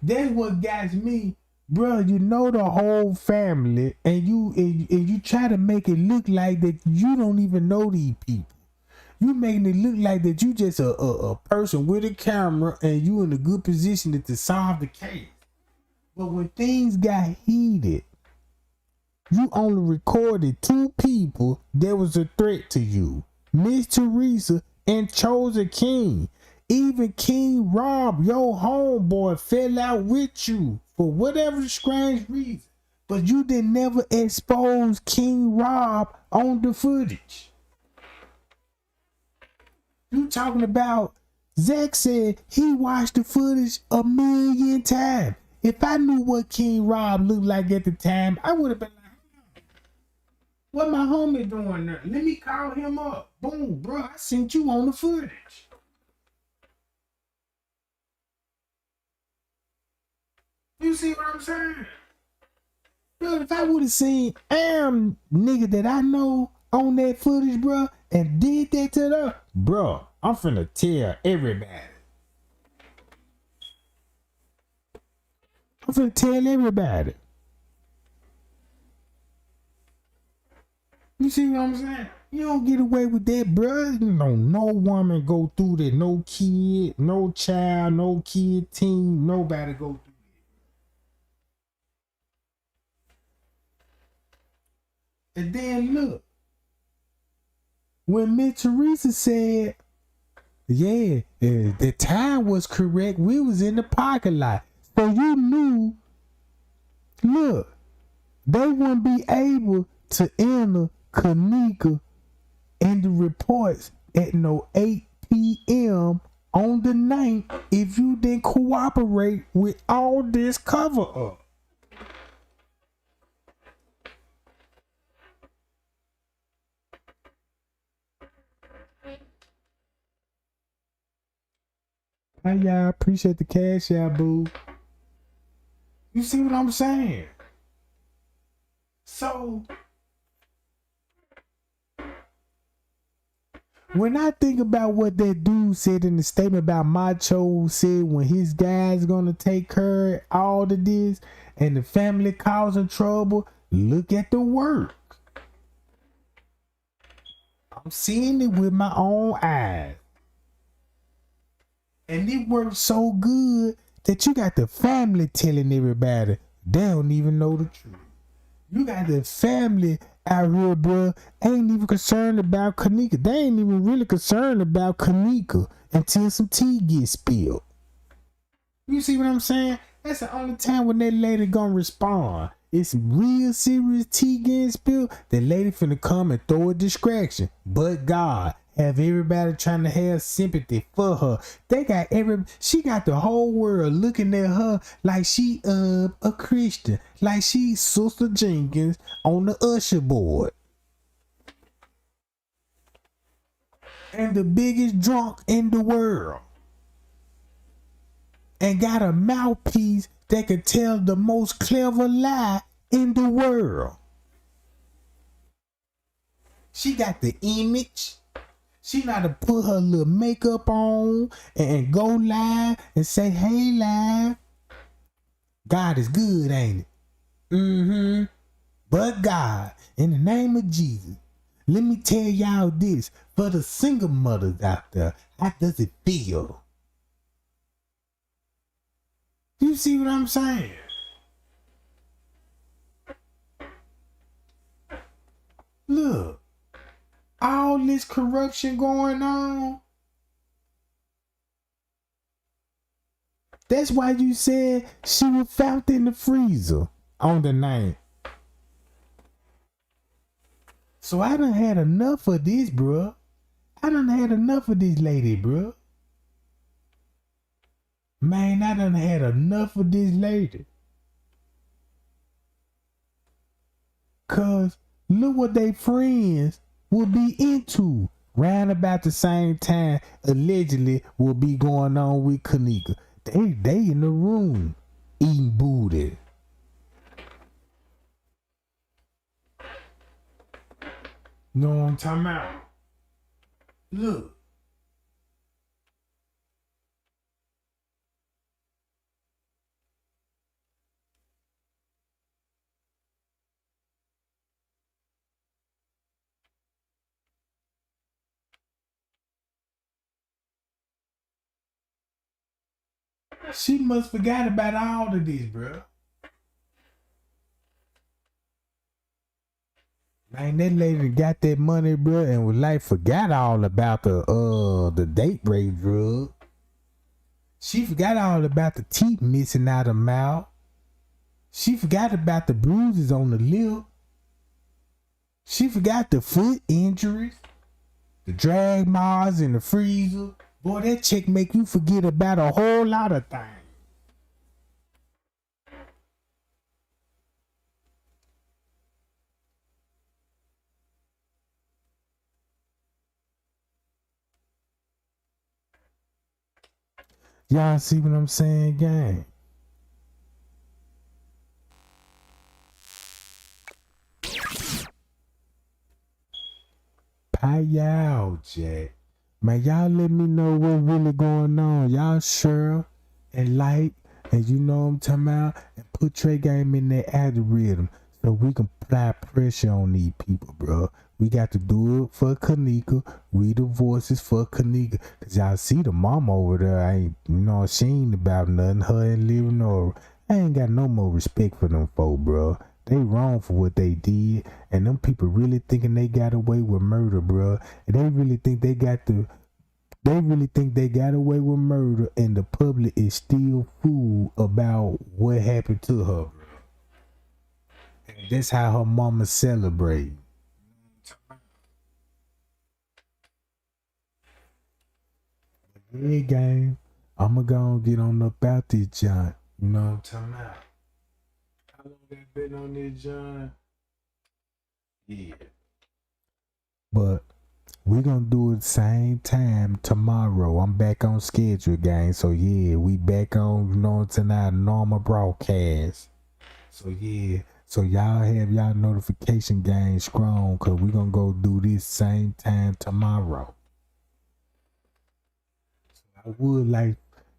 That's what got me. Bro, you know the whole family, and you try to make it look like that you don't even know these people. You making it look like that you just a person with a camera and you in a good position to solve the case. But when things got heated, you only recorded 2 people that was a threat to you. Miss Teresa, and Chosen King. Even King Rob, your homeboy, fell out with you for whatever strange reason. But you didn't never expose King Rob on the footage. You talking about Zach said he watched the footage 1,000,000 times. If I knew what King Rob looked like at the time, I would have been like, what my homie doing there? Let me call him up. Boom, bro, I sent you on the footage. You see what I'm saying? Bro, if I would have seen Aaron nigga that I know on that footage, bro, and did that to them, bro, I'm finna tell everybody. I'm finna tell everybody. You see what I'm saying? You don't get away with that, bro. You know, no woman go through that. No kid, no child, no kid, teen, nobody go through. And then look, when Miss Teresa said, yeah, the time was correct, we was in the parking lot. So you knew, look, they wouldn't be able to enter Kenneka in the reports at no 8 p.m. on the 9th if you didn't cooperate with all this cover up. Hi y'all, appreciate the cash out, boo. You see what I'm saying? So when I think about what that dude said in the statement about Macho said when his guy's gonna take care of all of this and the family causing trouble, look at the work. I'm seeing it with my own eyes. And it works so good that you got the family telling everybody they don't even know the truth. You got the family out here, bro, ain't even concerned about Kenneka. They ain't even really concerned about Kenneka until some tea gets spilled. You see what I'm saying? That's the only time when that lady gonna respond. It's real serious tea getting spilled. The lady finna come and throw a distraction. But God have everybody trying to have sympathy for her. She got the whole world looking at her like she a Christian, like she Sister Jenkins on the usher board. And the biggest drunk in the world. And got a mouthpiece that can tell the most clever lie in the world. She got the image. She know how to put her little makeup on and go live and say, hey, live. God is good, ain't it? Mm-hmm. But God, in the name of Jesus, let me tell y'all this. For the single mothers out there, how does it feel? You see what I'm saying? Look, all this corruption going on. That's why you said she was found in the freezer on the 9th. So I done had enough of this, bruh. I done had enough of this lady, bruh. Man, I done had enough of this lady. Cause look what they friends will be into. Round about the same time, allegedly, will be going on with Kenneka. They in the room eating booty. You know what I'm talking about? Look. She must forgot about all of this, bro. Man, that lady got that money, bro, and was like forgot all about the date rape drug. She forgot all about the teeth missing out her mouth. She forgot about the bruises on the lip. She forgot the foot injuries, the drag marks in the freezer. Boy, that chick make you forget about a whole lot of things. Y'all see what I'm saying, gang? Pie y'all, Jack. Man, y'all let me know what really going on. Y'all share and like, and you know what I'm talking about, and put Trey Game in that algorithm so we can apply pressure on these people, bro. We got to do it for Kenneka. We the voices for Kenneka. Cause y'all see the mama over there, I ain't, you know, she ain't about nothing. Her and living or I ain't got no more respect for them folk, bro. They wrong for what they did, and them people really thinking they got away with murder, bro. And they really think they got away with murder, and the public is still fooled about what happened to her. And that's how her mama celebrate. Yeah, gang. I'ma go and get on up out this John. You know what I'm talking about? How long that been on this John? Yeah. But we gonna do it same time tomorrow. I'm back on schedule, gang. So yeah, we back on, you know, tonight normal broadcast. So yeah, so y'all have y'all notification gang strong, cause we gonna go do this same time tomorrow. I would like,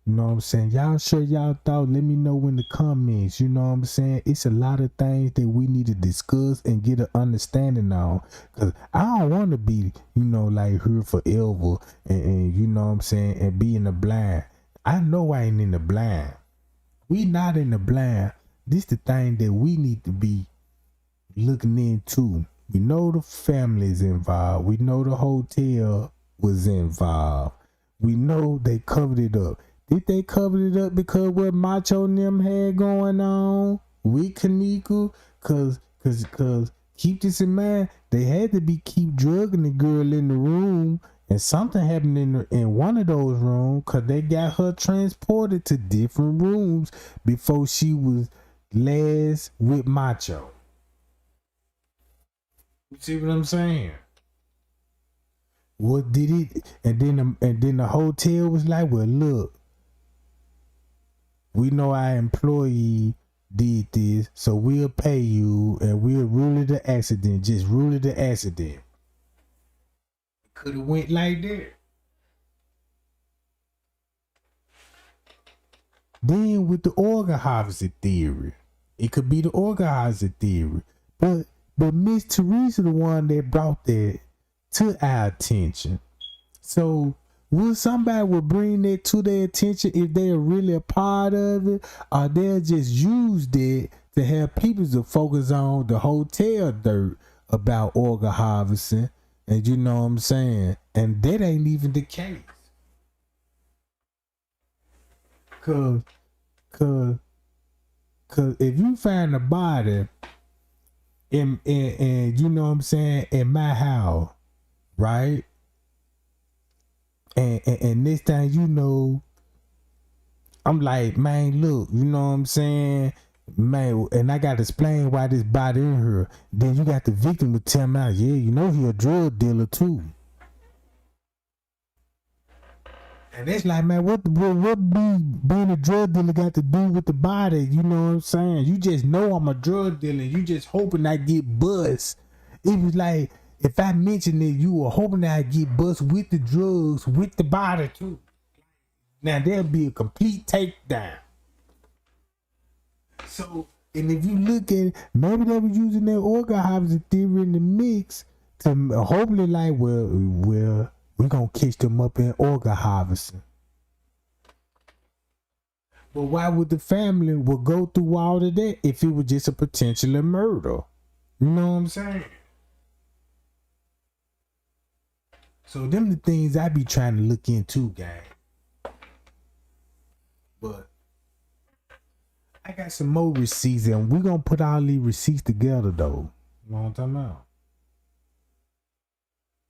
you know what I'm saying? Y'all share y'all thought. Let me know in the comments. You know what I'm saying? It's a lot of things that we need to discuss and get an understanding on. Cause I don't want to be, you know, like here forever and you know what I'm saying, and be in the blind. I know I ain't in the blind. We not in the blind. This the thing that we need to be looking into. We know the family's involved. We know the hotel was involved. We know they covered it up. Did they cover it up because what Macho and them had going on with Kenneka? Cause keep this in mind, they had to keep drugging the girl in the room, and something happened in one of those rooms, cause they got her transported to different rooms before she was last with Macho. You see what I'm saying? What did it? And then the hotel was like, well, look, we know our employee did this, so we'll pay you and we'll rule it the accident. Just rule it the accident. Could have went like that. Then with the organ harvesting theory, it could be the organ harvesting theory, but Miss Teresa the one that brought that to our attention. So will somebody will bring that to their attention if they're really a part of it, or they'll just use that to have people to focus on the hotel dirt about organ harvesting, and you know what I'm saying? And that ain't even the case. Cause if you find a body in you know what I'm saying, in my house, right? And this thing, you know, I'm like, man, look, you know what I'm saying? Man, and I gotta explain why this body in here. Then you got the victim to tell me, yeah, you know he a drug dealer too. And it's like, man, what being a drug dealer got to do with the body? You know what I'm saying? You just know I'm a drug dealer. You just hoping I get bust. It was like, if I mention it, you were hoping that I get bust with the drugs, with the body too. Now there'll be a complete takedown. So, and if you look at it, maybe they were using their organ harvesting theory in the mix to hopefully like, well, we're gonna catch them up in organ harvesting. But why would the family would go through all of that if it was just a potential murder? You know what I'm saying? So them the things I be trying to look into, gang. But I got some more receipts, and we gonna put all these receipts together though. You know what I'm talking about?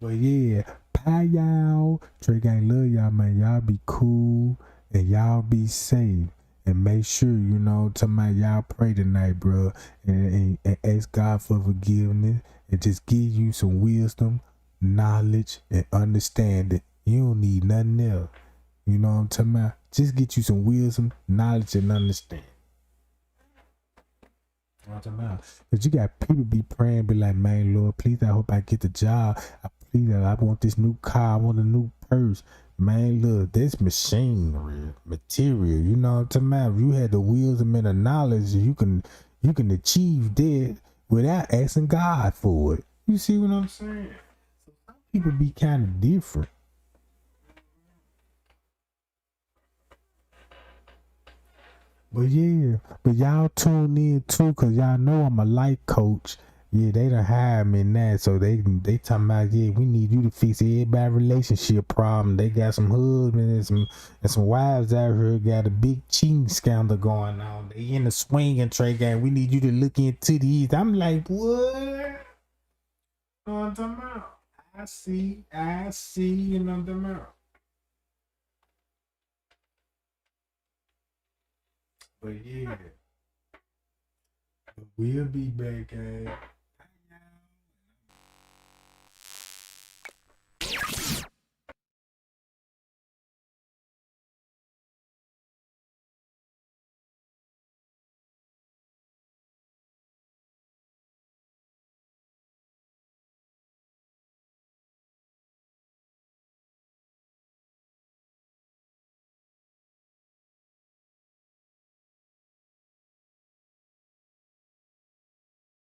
But yeah, pie y'all. Trey Gang love y'all, man. Y'all be cool and y'all be safe. And make sure, you know, y'all pray tonight, bro. And ask God for forgiveness. And just give you some wisdom, knowledge, and understanding. You don't need nothing else. You know what I'm talking about? Just get you some wisdom, knowledge, and understanding. Cause you got people be praying, be like, man, Lord, please, I hope I get the job. I want this new car. I want a new purse. Man, look, this machinery, material. You know what I'm talking about? If you had the wisdom and the knowledge, you can achieve that without asking God for it. You see what I'm saying? So some people be kind of different. But yeah, but y'all tune in too, cause y'all know I'm a life coach. Yeah, they done hired me now, so they talking about, yeah, we need you to fix everybody's relationship problem. They got some husbands and some wives out here got a big cheating scandal going on. They in the swinging Trey Gang. We need you to look into these. I'm like, what? You know what I'm talking about? I see, you know what I'm talking about? But yeah, we'll be back, guys.